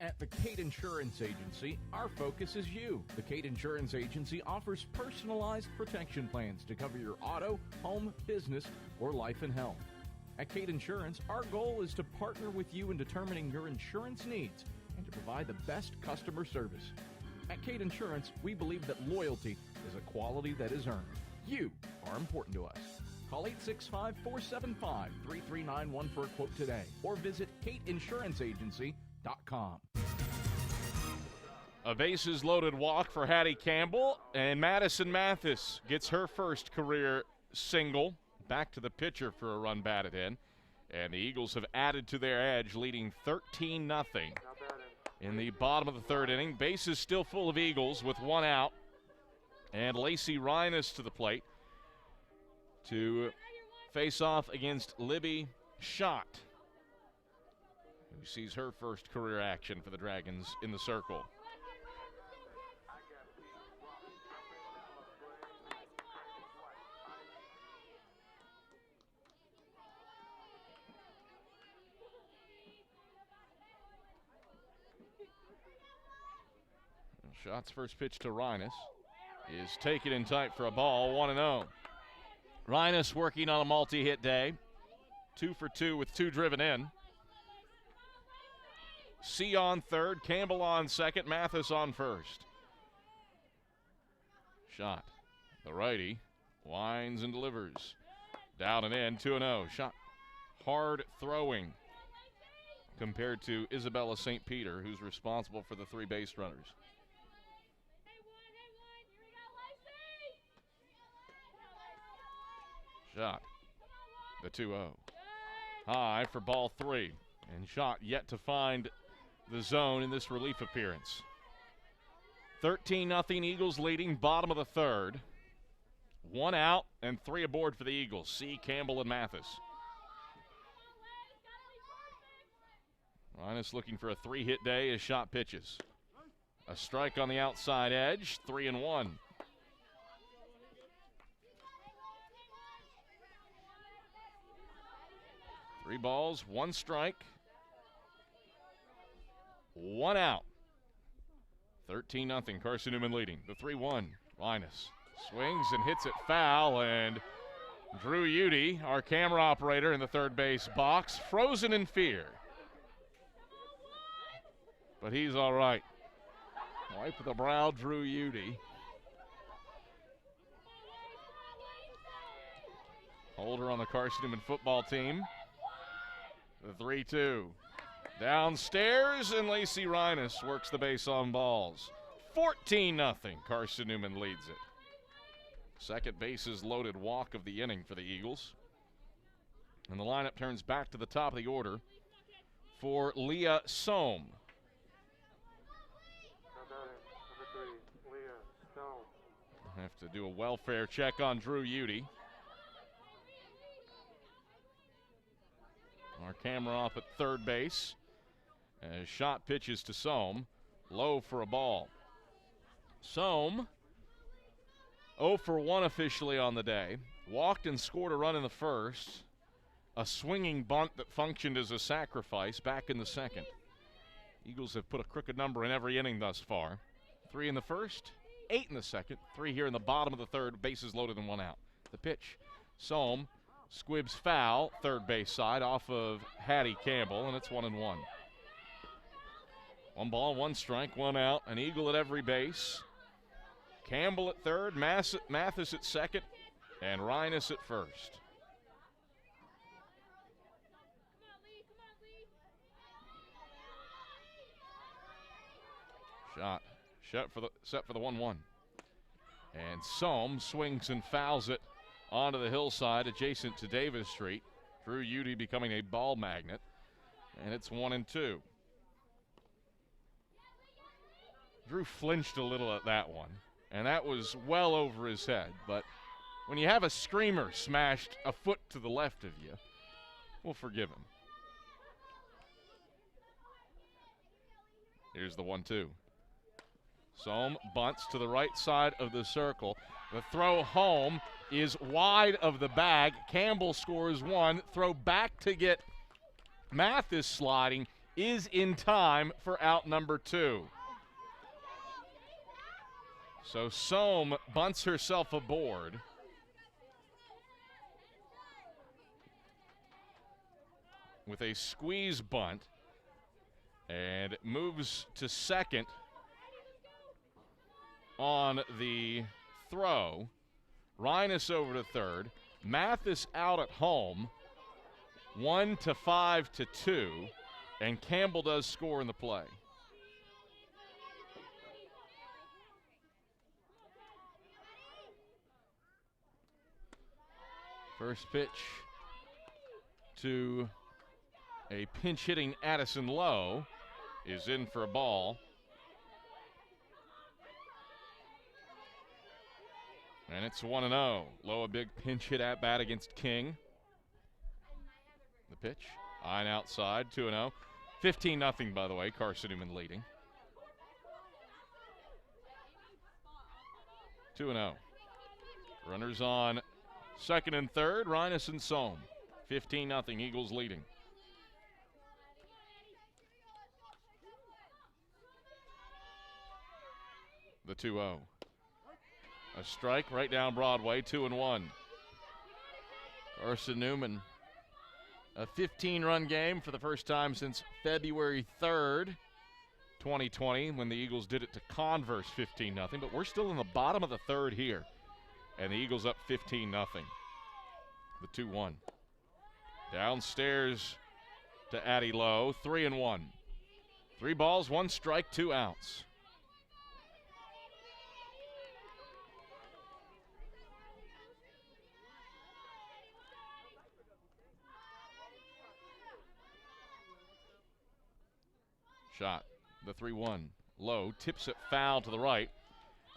Speaker 8: At the Kate Insurance Agency, our focus is you. The Kate Insurance Agency offers personalized protection plans to cover your auto, home, business, or life and health. At Kate Insurance, our goal is to partner with you in determining your insurance needs and to provide the best customer service. At Kate Insurance, we believe that loyalty is a quality that is earned. You are important to us. Call 865-475-3391 for a quote today or visit kateinsuranceagency.com.
Speaker 6: A bases-loaded walk for Hattie Campbell, and Madison Mathis gets her first career single. Back to the pitcher for a run batted in. And the Eagles have added to their edge, leading 13-0 in the bottom of the third inning. Bases still full of Eagles with 1 out. And Lacey Reines to the plate to face off against Libby Schott, who sees her first career action for the Dragons in the circle. Schott's first pitch to Reines is taken in tight for a ball, 1-0. Reines working on a multi-hit day, 2 for 2 with 2 driven in. C on third, Campbell on second, Mathis on first. Schott, the righty, winds and delivers. Down and in, 2-0. Schott hard throwing compared to Isabella St. Peter, who's responsible for the 3 base runners. Schott, the 2-0. High for ball 3. And Schott yet to find the zone in this relief appearance. 13-0 Eagles leading, bottom of the third. 1 out and 3 aboard for the Eagles. C, Campbell, and Mathis. Reines looking for a 3-hit day as Schott pitches. A strike on the outside edge, 3-1. 3 balls, 1 strike, 1 out. 13-0, Carson-Newman leading. The 3-1. Linus swings and hits it foul, and Drew Udy, our camera operator in the third base box, frozen in fear. But he's all right. Wipe the brow, Drew Udy. Holder on the Carson-Newman football team. The 3-2. Downstairs, and Lacey Reines works the base on balls. 14-0. Carson-Newman leads it. Second bases loaded walk of the inning for the Eagles. And the lineup turns back to the top of the order for Leah Sohm. Have to do a welfare check on Drew Udy. Our camera off at third base. As shot pitches to Sohm. Low for a ball. Sohm, 0 for 1 officially on the day. Walked and scored a run in the first. A swinging bunt that functioned as a sacrifice back in the second. Eagles have put a crooked number in every inning thus far. 3 in the first, 8 in the second, 3 here in the bottom of the third, bases loaded and 1 out. The pitch, Sohm squibs foul, third base side off of Hattie Campbell, and it's 1-1. 1 ball, 1 strike, 1 out, an Eagle at every base. Campbell at third, Mathis at second, and Reines at first. Shot. Set for the 1-1. And Sohm swings and fouls it onto the hillside adjacent to Davis Street. Drew Udy becoming a ball magnet. And it's 1-2. Drew flinched a little at that one. And that was well over his head. But when you have a screamer smashed a foot to the left of you, we'll forgive him. Here's the 1-2. Sohm bunts to the right side of the circle. The throw home is wide of the bag. Campbell scores 1. Throw back to get Mathis sliding is in time for out number 2. So Sohm bunts herself aboard. With a squeeze bunt and moves to second on the throw. Reines over to third. Mathis out at home. 1-5-2. And Campbell does score in the play. First pitch to a pinch hitting Addison Lowe is in for a ball. And it's 1-0. Lowe, a big pinch hit at bat against King. The pitch, high and outside, 2-0. 15-0, by the way, Carson-Newman leading. 2-0. Runners on second and third, Reines and Sohm. 15-0, Eagles leading. The 2-0. A strike right down Broadway, 2-1. Carson-Newman, a 15-run game for the first time since February 3rd, 2020, when the Eagles did it to Converse 15-0. But we're still in the bottom of the third here, and the Eagles up 15-0. The 2-1. Downstairs to Addie Lowe, 3-1. 3 balls, 1 strike, 2 outs. Shot, the 3-1. Lowe tips it foul to the right,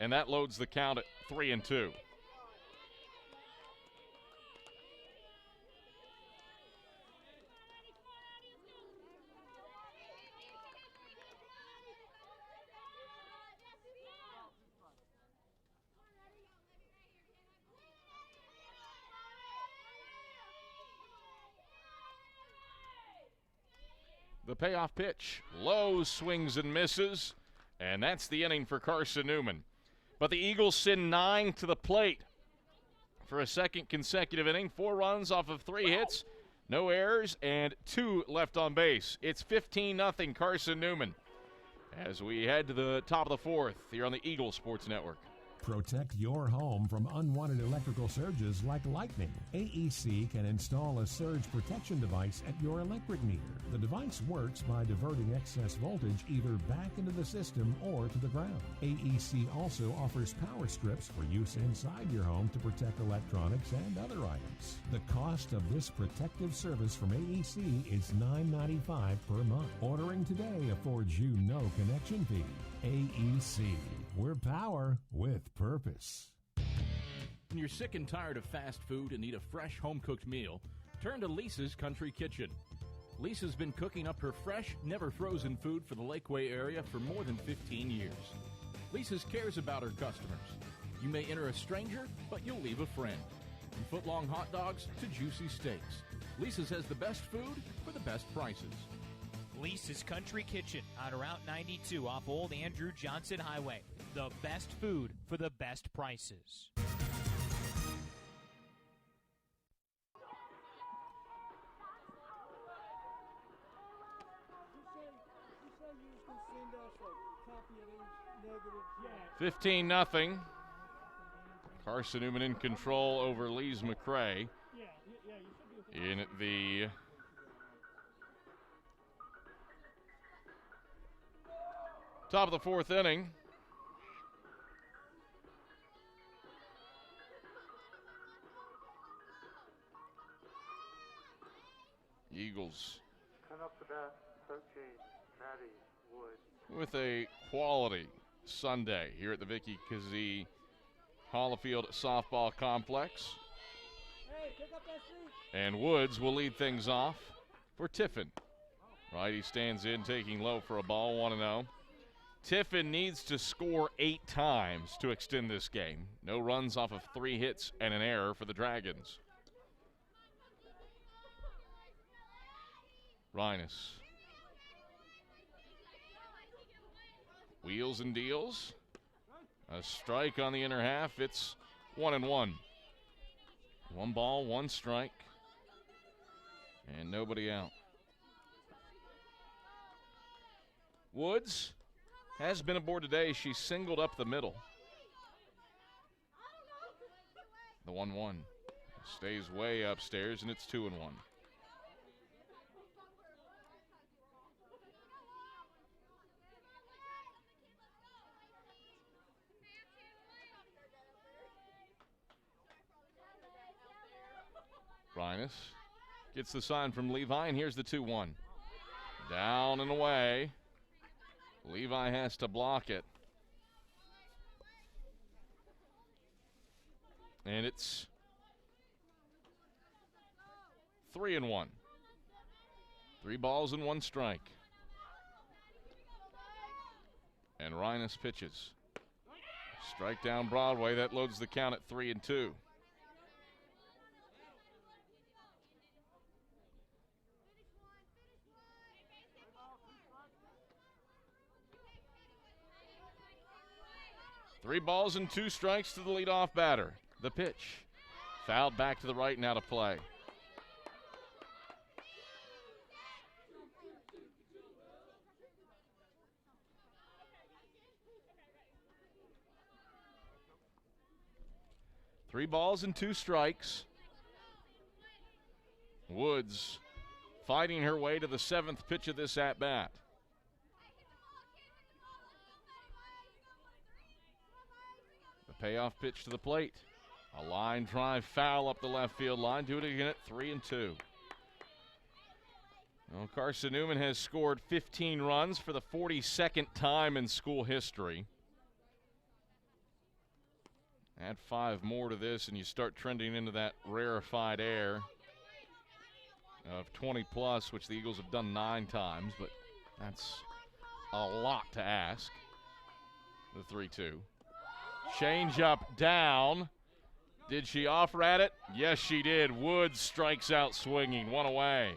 Speaker 6: and that loads the count at 3-2. The payoff pitch. Lowe swings and misses, and that's the inning for Carson-Newman. But the Eagles send 9 to the plate for a second consecutive inning. 4 runs off of 3 hits, no errors, and 2 left on base. It's 15-0 Carson-Newman as we head to the top of the 4th here on the Eagle Sports Network.
Speaker 13: Protect your home from unwanted electrical surges like lightning. AEC can install a surge protection device at your electric meter. The device works by diverting excess voltage either back into the system or to the ground. AEC also offers power strips for use inside your home to protect electronics and other items. The cost of this protective service from AEC is $9.95 per month. Ordering today affords you no connection fee. AEC. We're power with purpose.
Speaker 8: When you're sick and tired of fast food and need a fresh home-cooked meal, turn to Lisa's Country Kitchen. Lisa's been cooking up her fresh, never-frozen food for the Lakeway area for more than 15 years. Lisa's cares about her customers. You may enter a stranger, but you'll leave a friend. From foot-long hot dogs to juicy steaks, Lisa's has the best food for the best prices.
Speaker 14: Lisa's Country Kitchen on Route 92 off Old Andrew Johnson Highway. The best food for the best prices.
Speaker 15: You said you was going to send us a copy of these negatives.
Speaker 6: 15-0. Carson-Newman in control over Lees McRae in the top of the 4th inning. Eagles
Speaker 15: Up to bat, coaching Matty Wood.
Speaker 6: with a quality Sunday here at the Vicky Kazee Hollifield Softball Complex.
Speaker 15: Hey, pick up that seat.
Speaker 6: And Woods will lead things off for Tiffin. Righty stands in, taking low for a ball, 1-0. Tiffin needs to score 8 times to extend this game. No runs off of 3 hits and an error for the Dragons. Rhinus. Wheels and deals. A strike on the inner half. It's 1-1. 1 ball, 1 strike. And nobody out. Woods has been aboard today. She singled up the middle. The 1-1 stays way upstairs, and it's 2-1. Rhinus gets the sign from Levi, and here's the 2-1. Down and away. Levi has to block it. And it's 3-1. 3 balls and 1 strike. And Rhinus pitches. Strike down Broadway. That loads the count at 3-2. Three balls and 2 strikes to the leadoff batter. The pitch. Fouled back to the right, now to play. Three balls and 2 strikes. Woods fighting her way to the 7th pitch of this at-bat. Payoff pitch to the plate. A line drive foul up the left field line. Do it again at 3-2. Well, Carson-Newman has scored 15 runs for the 42nd time in school history. Add 5 more to this and you start trending into that rarefied air of 20 plus, which the Eagles have done 9 times, but that's a lot to ask. The 3-2. Change up down. Did she offer at it? Yes, she did. Woods strikes out swinging. 1 away.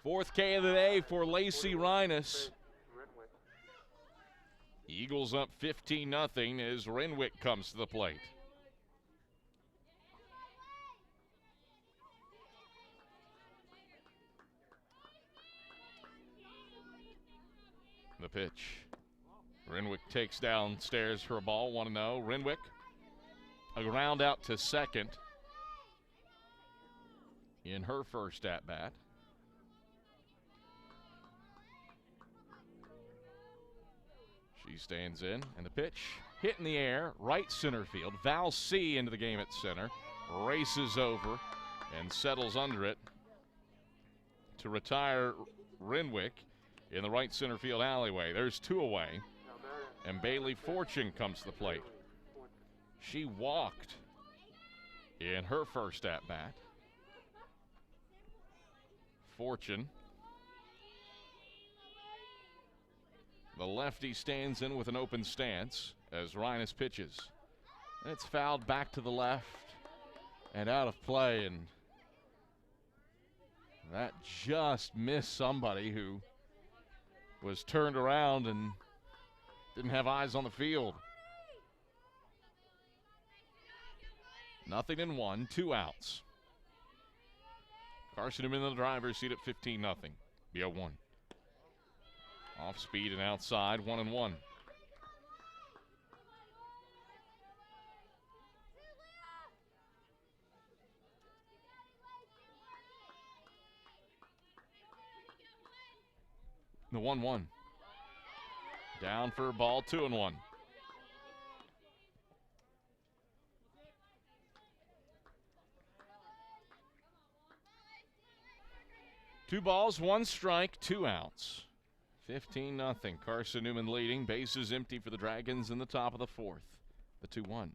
Speaker 6: 4th K of the day for Lacey Rhinus. Eagles up 15-0 as Renwick comes to the plate. The pitch. Renwick takes downstairs for a ball, 1-0. Renwick, a ground out to second in her first at-bat. She stands in, and the pitch hit in the air, right center field. Val C into the game at center, races over and settles under it to retire Renwick in the right center field alleyway. There's 2 away, and Bailey Fortune comes to the plate. She walked in her first at-bat. Fortune, the lefty, stands in with an open stance as Rhinus pitches. And it's fouled back to the left and out of play, and that just missed somebody who was turned around and didn't have eyes on the field. 0-1, 2 outs. Carson-Newman in the driver's seat at 15-0. Be a 1. Off speed and outside, 1-1. The 1-1. Down for a ball, 2-1. Two balls, 1 strike, 2 outs. 15-0. Carson-Newman leading. Bases empty for the Dragons in the top of the 4th. The 2-1.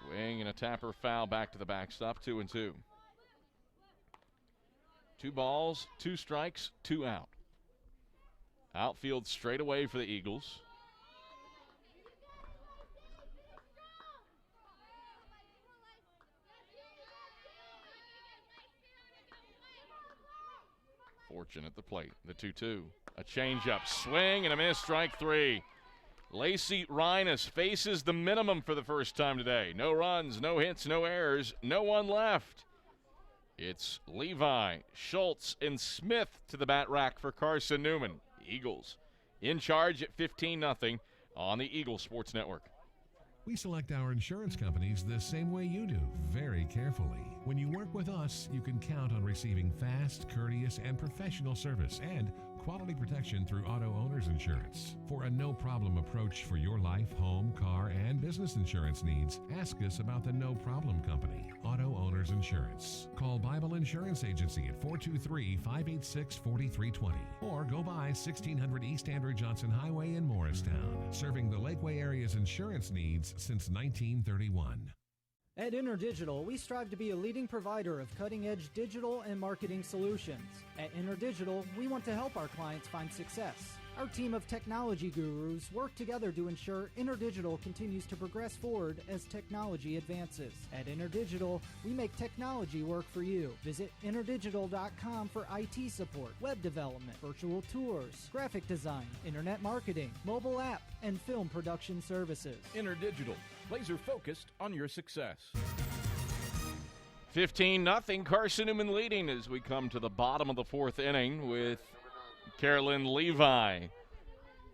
Speaker 6: Swing and a tapper foul back to the backstop, 2-2. 2 balls, 2 strikes, 2 out. Outfield straight away for the Eagles. Fortune at the plate. The 2-2. A changeup, swing and a miss, strike 3. Lacey Rhinus faces the minimum for the first time today. No runs, no hits, no errors, no one left. It's Levi, Schultz, and Smith to the bat rack for Carson-Newman. Eagles in charge at 15-0 on the Eagles Sports Network.
Speaker 13: We select our insurance companies the same way you do, very carefully. When you work with us, you can count on receiving fast, courteous, and professional service and quality protection through Auto Owners Insurance. For a no-problem approach for your life, home, car, and business insurance needs, ask us about the No Problem Company, Auto Owners Insurance. Call Bible Insurance Agency at 423-586-4320 or go by 1600 East Andrew Johnson Highway in Morristown, serving the Lakeway area's insurance needs since 1931.
Speaker 10: At InterDigital, we strive to be a leading provider of cutting-edge digital and marketing solutions. At InterDigital, we want to help our clients find success. Our team of technology gurus work together to ensure InterDigital continues to progress forward as technology advances. At InterDigital, we make technology work for you. Visit interdigital.com for IT support, web development, virtual tours, graphic design, internet marketing, mobile app, and film production services.
Speaker 8: InterDigital, laser focused on your success.
Speaker 6: 15-0, Carson-Newman leading as we come to the bottom of the 4th inning with Carolyn Levi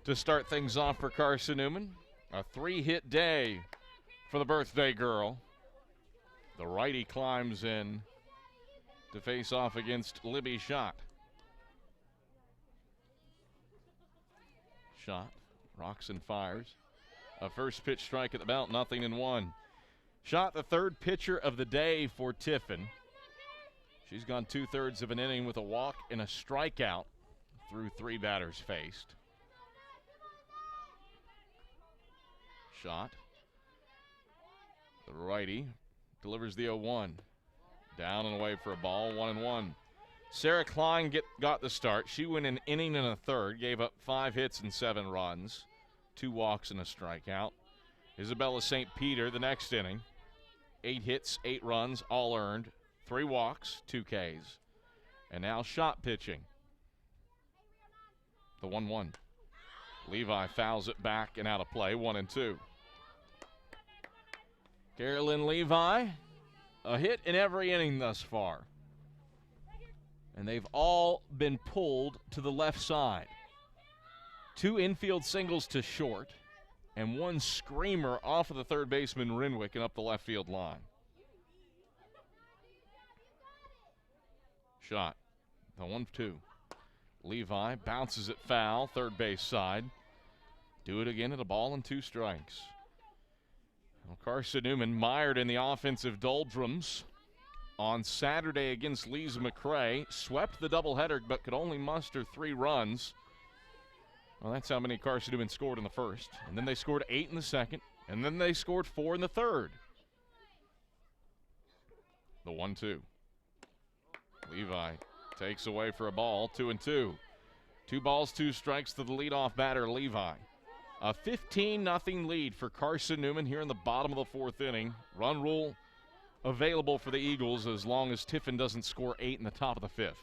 Speaker 6: to start things off for Carson-Newman. A 3-hit day for the birthday girl. The righty climbs in to face off against Libby Schott. Schott rocks and fires. A first pitch strike at the belt, 0-1. Schott, the 3rd pitcher of the day for Tiffin. She's gone 2/3 of an inning with a walk and a strikeout through 3 batters faced. Schott, the righty, delivers the 0-1. Down and away for a ball, 1-1. Sarah Klein got the start. She went an inning and a third, gave up 5 hits and 7 runs, 2 walks and a strikeout. Isabella St. Peter, the next inning, 8 hits, 8 runs, all earned, 3 walks, 2 Ks. And now Schott pitching. The 1-1. Levi fouls it back and out of play, 1-2. Carolyn Levi, a hit in every inning thus far. And they've all been pulled to the left side. 2 infield singles to short, and 1 screamer off of the third baseman Renwick and up the left field line. Shot, the 1-2. Levi bounces it foul, third base side. Do it again at a ball and 2 strikes. Well, Carson-Newman mired in the offensive doldrums on Saturday against Lisa McRae. Swept the doubleheader, but could only muster 3 runs. Well, that's how many Carson-Newman scored in the first. And then they scored 8 in the second. And then they scored 4 in the third. The 1-2. Levi takes away for a ball, 2-2. 2 balls, 2 strikes to the leadoff batter, Levi. A 15-0 lead for Carson-Newman here in the bottom of the 4th inning. Run rule available for the Eagles as long as Tiffin doesn't score 8 in the top of the 5th.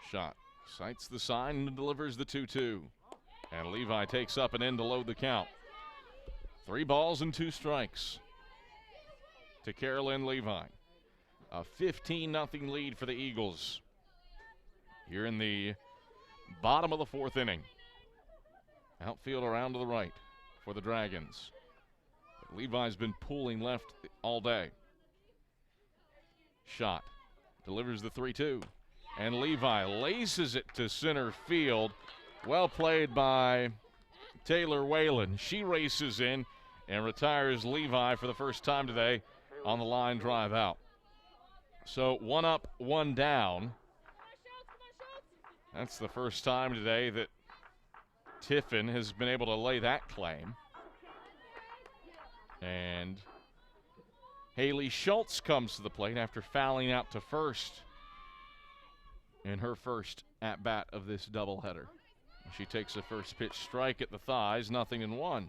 Speaker 6: Shot. Sights the sign and delivers the 2-2. And Levi takes up and in to load the count. 3 balls and 2 strikes to Carolyn Levi. A 15-0 lead for the Eagles here in the bottom of the 4th inning. Outfield around to the right for the Dragons. But Levi's been pulling left all day. Shot. Delivers the 3-2. And Levi laces it to center field. Well played by Taylor Whalen. She races in and retires Levi for the first time today on the line drive out. So 1 up, 1 down. That's the first time today that Tiffin has been able to lay that claim. And Haley Schultz comes to the plate after fouling out to first in her first at-bat of this doubleheader. She takes a first pitch strike at the thighs, 0-1.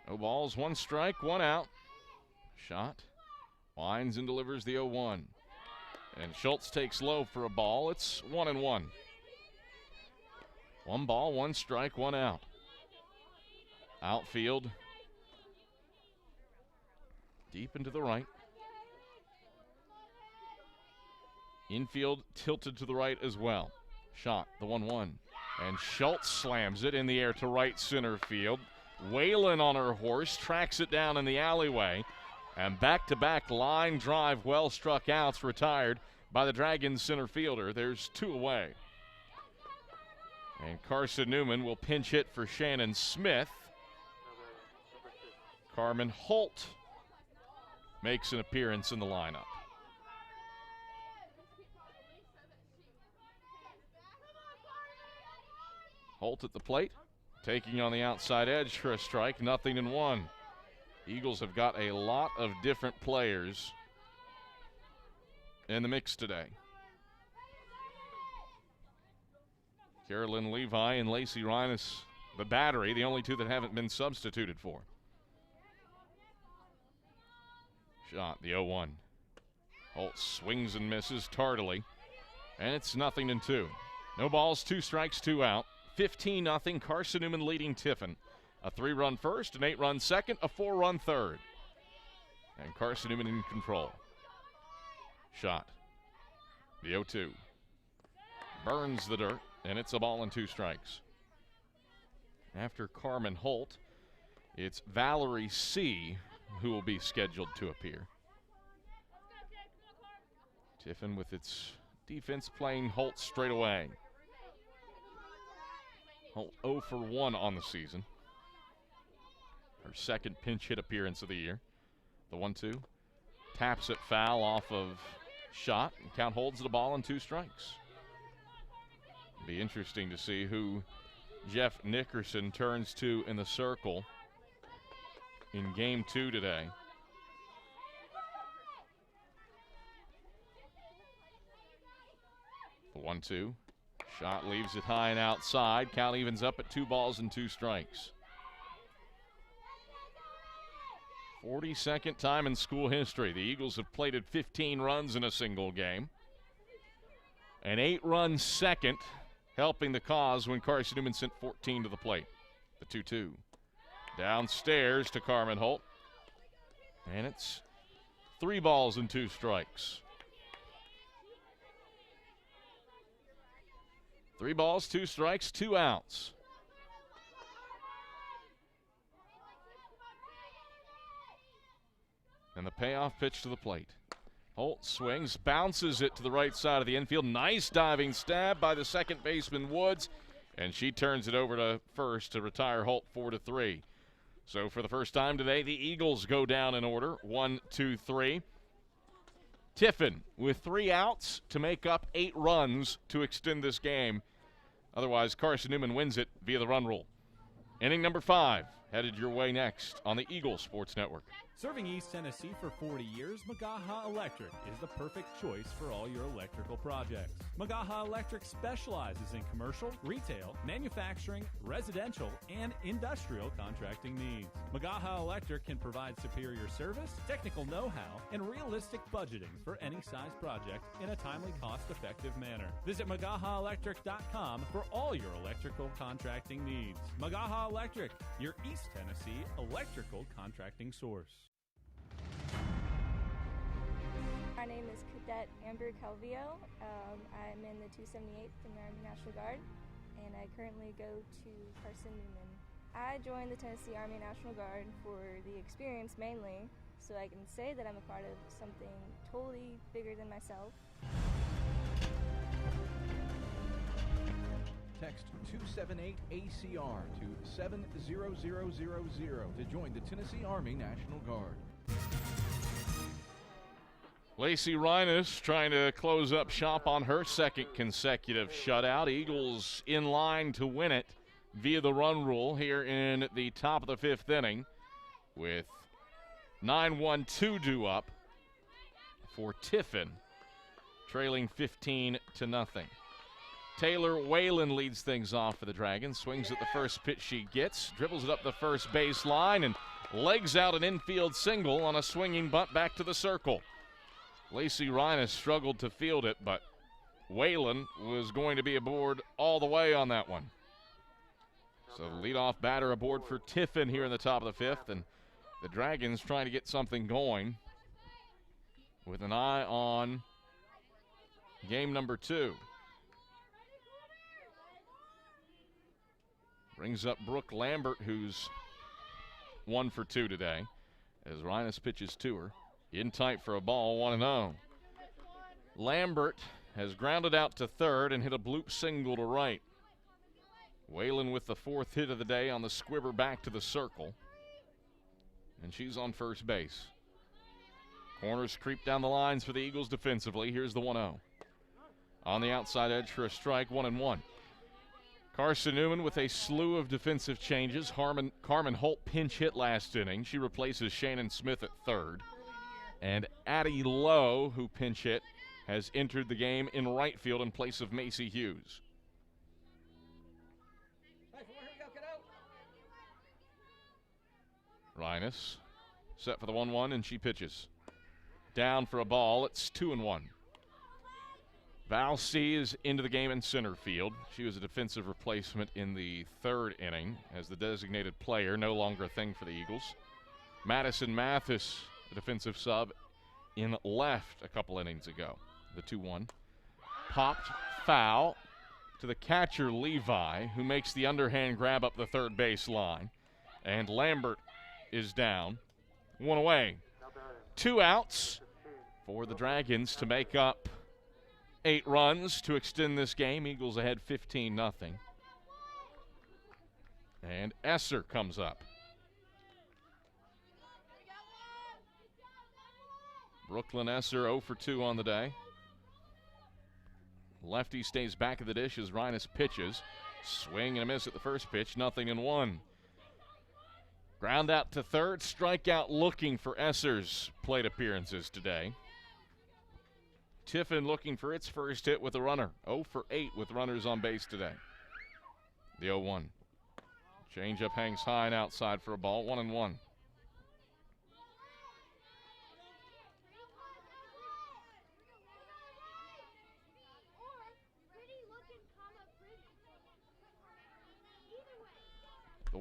Speaker 6: No balls, 1 strike, 1 out. Shot. Winds and delivers the 0-1. And Schultz takes low for a ball. It's 1-1. 1 ball, 1 strike, 1 out. Outfield. Deep into the right. Infield tilted to the right as well. Shot, the 1-1. And Schultz slams it in the air to right center field. Whalen on her horse tracks it down in the alleyway. And back-to-back line drive, well struck outs retired by the Dragons center fielder. There's 2 away. And Carson-Newman will pinch hit for Shannon Smith. Carmen Holt makes an appearance in the lineup. Holt at the plate, taking on the outside edge for a strike, 0-1. Eagles have got a lot of different players in the mix today. Carolyn Levi and Lacey Reines, the battery, the only 2 that haven't been substituted for. Shot, the 0-1. Holt swings and misses tardily, and it's 0-2. No balls, 2 strikes, 2 out. 15-0, Carson-Newman leading Tiffin. A 3-run first, an 8-run second, a 4-run third. And Carson-Newman in control. Shot. The 0-2. Burns the dirt, and it's a ball and 2 strikes. After Carmen Holt, it's Valerie C. who will be scheduled to appear. Tiffin with its defense playing Holt straight away. Holt 0 for 1 on the season. Her second pinch hit appearance of the year. The 1-2. Taps it foul off of shot. And count holds the ball and 2 strikes. Be interesting to see who Jeff Nickerson turns to in the circle in game 2 today. The 1-2. Shot leaves it high and outside. Count evens up at 2 balls and 2 strikes. 42nd time in school history. The Eagles have plated 15 runs in a single game. An 8-run second, helping the cause when Carson-Newman sent 14 to the plate. The 2-2. Downstairs to Carmen Holt. And it's 3 balls and 2 strikes. 3 balls, 2 strikes, 2 outs. And the payoff pitch to the plate. Holt swings, bounces it to the right side of the infield. Nice diving stab by the second baseman Woods, and she turns it over to first to retire Holt 4-3. So for the first time today, the Eagles go down in order, 1, 2, 3. Tiffin with 3 outs to make up 8 runs to extend this game. Otherwise, Carson-Newman wins it via the run rule. Inning number 5 headed your way next on the Eagle Sports Network.
Speaker 7: Serving East Tennessee for 40 years, Magaha Electric is the perfect choice for all your electrical projects. Magaha Electric specializes in commercial, retail, manufacturing, residential, and industrial contracting needs. Magaha Electric can provide superior service, technical know-how, and realistic budgeting for any size project in a timely, cost-effective manner. Visit MagahaElectric.com for all your electrical contracting needs. Magaha Electric, your East Tennessee electrical contracting source.
Speaker 16: My name is Cadet Amber Calvillo. I'm in the 278th in the Army National Guard, and I currently go to Carson-Newman. I joined the Tennessee Army National Guard for the experience mainly, so I can say that I'm a part of something totally bigger than myself.
Speaker 8: Text 278-ACR to 70000 to join the Tennessee Army National Guard.
Speaker 6: Lacey Reines trying to close up shop on her second consecutive shutout. Eagles in line to win it via the run rule here in the top of the 5th inning with 9-1-2 due up for Tiffin, trailing 15-0. Taylor Whalen leads things off for the Dragons, swings at the first pitch she gets, dribbles it up the first baseline, and legs out an infield single on a swinging bunt back to the circle. Lacey Reines struggled to field it, but Whalen was going to be aboard all the way on that one. So the leadoff batter aboard for Tiffin here in the top of the 5th, and the Dragons trying to get something going with an eye on game number 2. Brings up Brooke Lambert, who's 1 for 2 today, as Reines pitches to her. In tight for a ball, 1-0. Lambert has grounded out to third and hit a bloop single to right. Whalen with the 4th hit of the day on the squibber back to the circle. And she's on first base. Corners creep down the lines for the Eagles defensively. Here's the 1-0. On the outside edge for a strike, 1-1. Carson-Newman with a slew of defensive changes. Carmen Holt pinch hit last inning. She replaces Shannon Smith at third. And Addie Lowe, who pinch hit, has entered the game in right field in place of Macy Hughes. Reines set for the 1-1, and she pitches. Down for a ball. It's 2-1. Val C is into the game in center field. She was a defensive replacement in the 3rd inning as the designated player, no longer a thing for the Eagles. Madison Mathis, the defensive sub, in left a couple innings ago. The 2-1. Popped foul to the catcher Levi, who makes the underhand grab up the third base line. And Lambert is down. 1 away. 2 outs for the Dragons to make up 8 runs to extend this game. Eagles ahead 15-0. And Esser comes up. Brooklyn Esser 0 for 2 on the day. Lefty stays back of the dish as Reines pitches. Swing and a miss at the first pitch, 0-1. Ground out to third, strikeout looking for Esser's plate appearances today. Tiffin looking for its first hit with a runner. 0 for 8 with runners on base today. The 0-1. Changeup hangs high and outside for a ball, 1-1.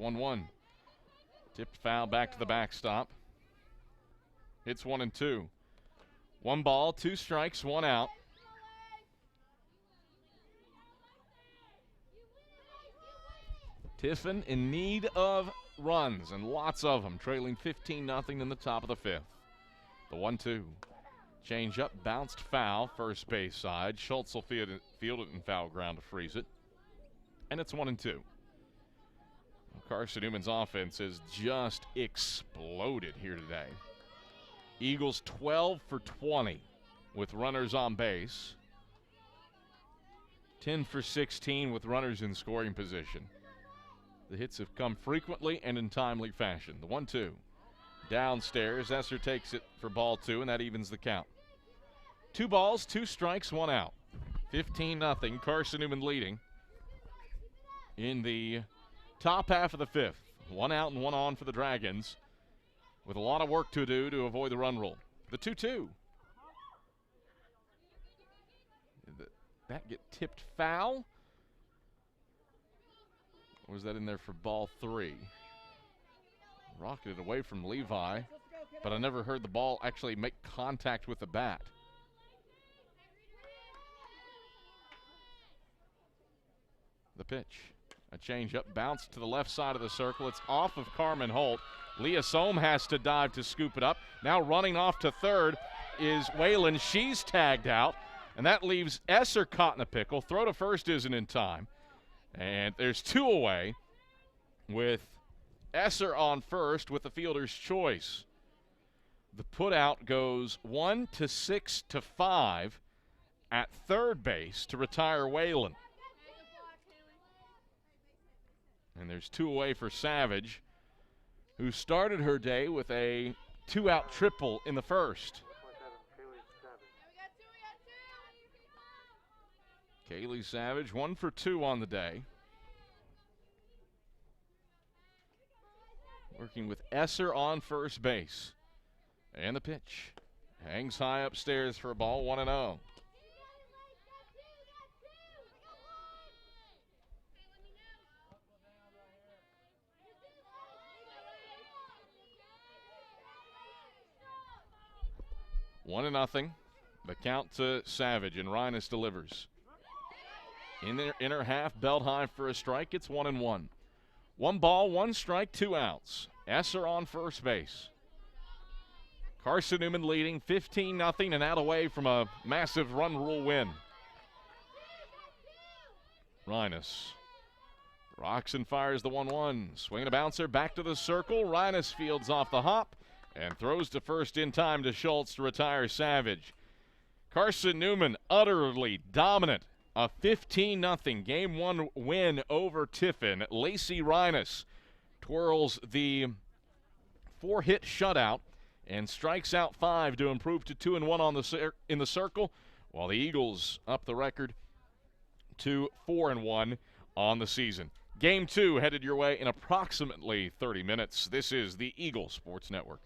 Speaker 6: 1-1. Tipped foul back to the backstop. It's 1-2. 1 ball, 2 strikes, 1 out. Tiffin in need of runs, and lots of them, trailing 15-0 in the top of the 5th. The 1-2. Change up, bounced foul, first base side. Schultz will field it in foul ground to freeze it. And it's 1-2. Carson-Newman's offense has just exploded here today. Eagles 12 for 20 with runners on base. 10 for 16 with runners in scoring position. The hits have come frequently and in timely fashion. The 1-2. Downstairs, Esser takes it for ball 2, and that evens the count. 2 balls, 2 strikes, 1 out. 15-0, Carson-Newman leading in the top half of the 5th. 1 out and 1 on for the Dragons, with a lot of work to do to avoid the run rule. The 2-2. Did that get tipped foul? Or was that in there for ball 3? Rocketed away from Levi, but I never heard the ball actually make contact with the bat. The pitch. A changeup, bounced to the left side of the circle. It's off of Carmen Holt. Leah Sohm has to dive to scoop it up. Now running off to third is Whalen. She's tagged out, and that leaves Esser caught in a pickle. Throw to first isn't in time. And there's 2 away with Esser on first with the fielder's choice. The putout goes 1 to 6 to 5 at third base to retire Whalen. And there's 2 away for Savage, who started her day with a 2-out triple in the first. Keeley Savage, 1 for 2 on the day. Working with Esser on first base. And the pitch. Hangs high upstairs for a ball, 1-0. One to nothing. The count to Savage, and Rhinus delivers. In their inner half, belt high for a strike. It's 1-1. 1 ball, 1 strike, 2 outs. Esser on first base. Carson-Newman leading 15-0 and out away from a massive run rule win. Rhinus rocks and fires the 1-1. Swinging a bouncer back to the circle. Rhinus fields off the hop and throws to first in time to Schultz to retire Savage. Carson-Newman utterly dominant. A 15-0 Game 1 win over Tiffin. Lacey Rhinus twirls the 4-hit shutout and strikes out 5 to improve to 2-1 in the circle, while the Eagles up the record to 4-1 on the season. Game 2 headed your way in approximately 30 minutes. This is the Eagle Sports Network.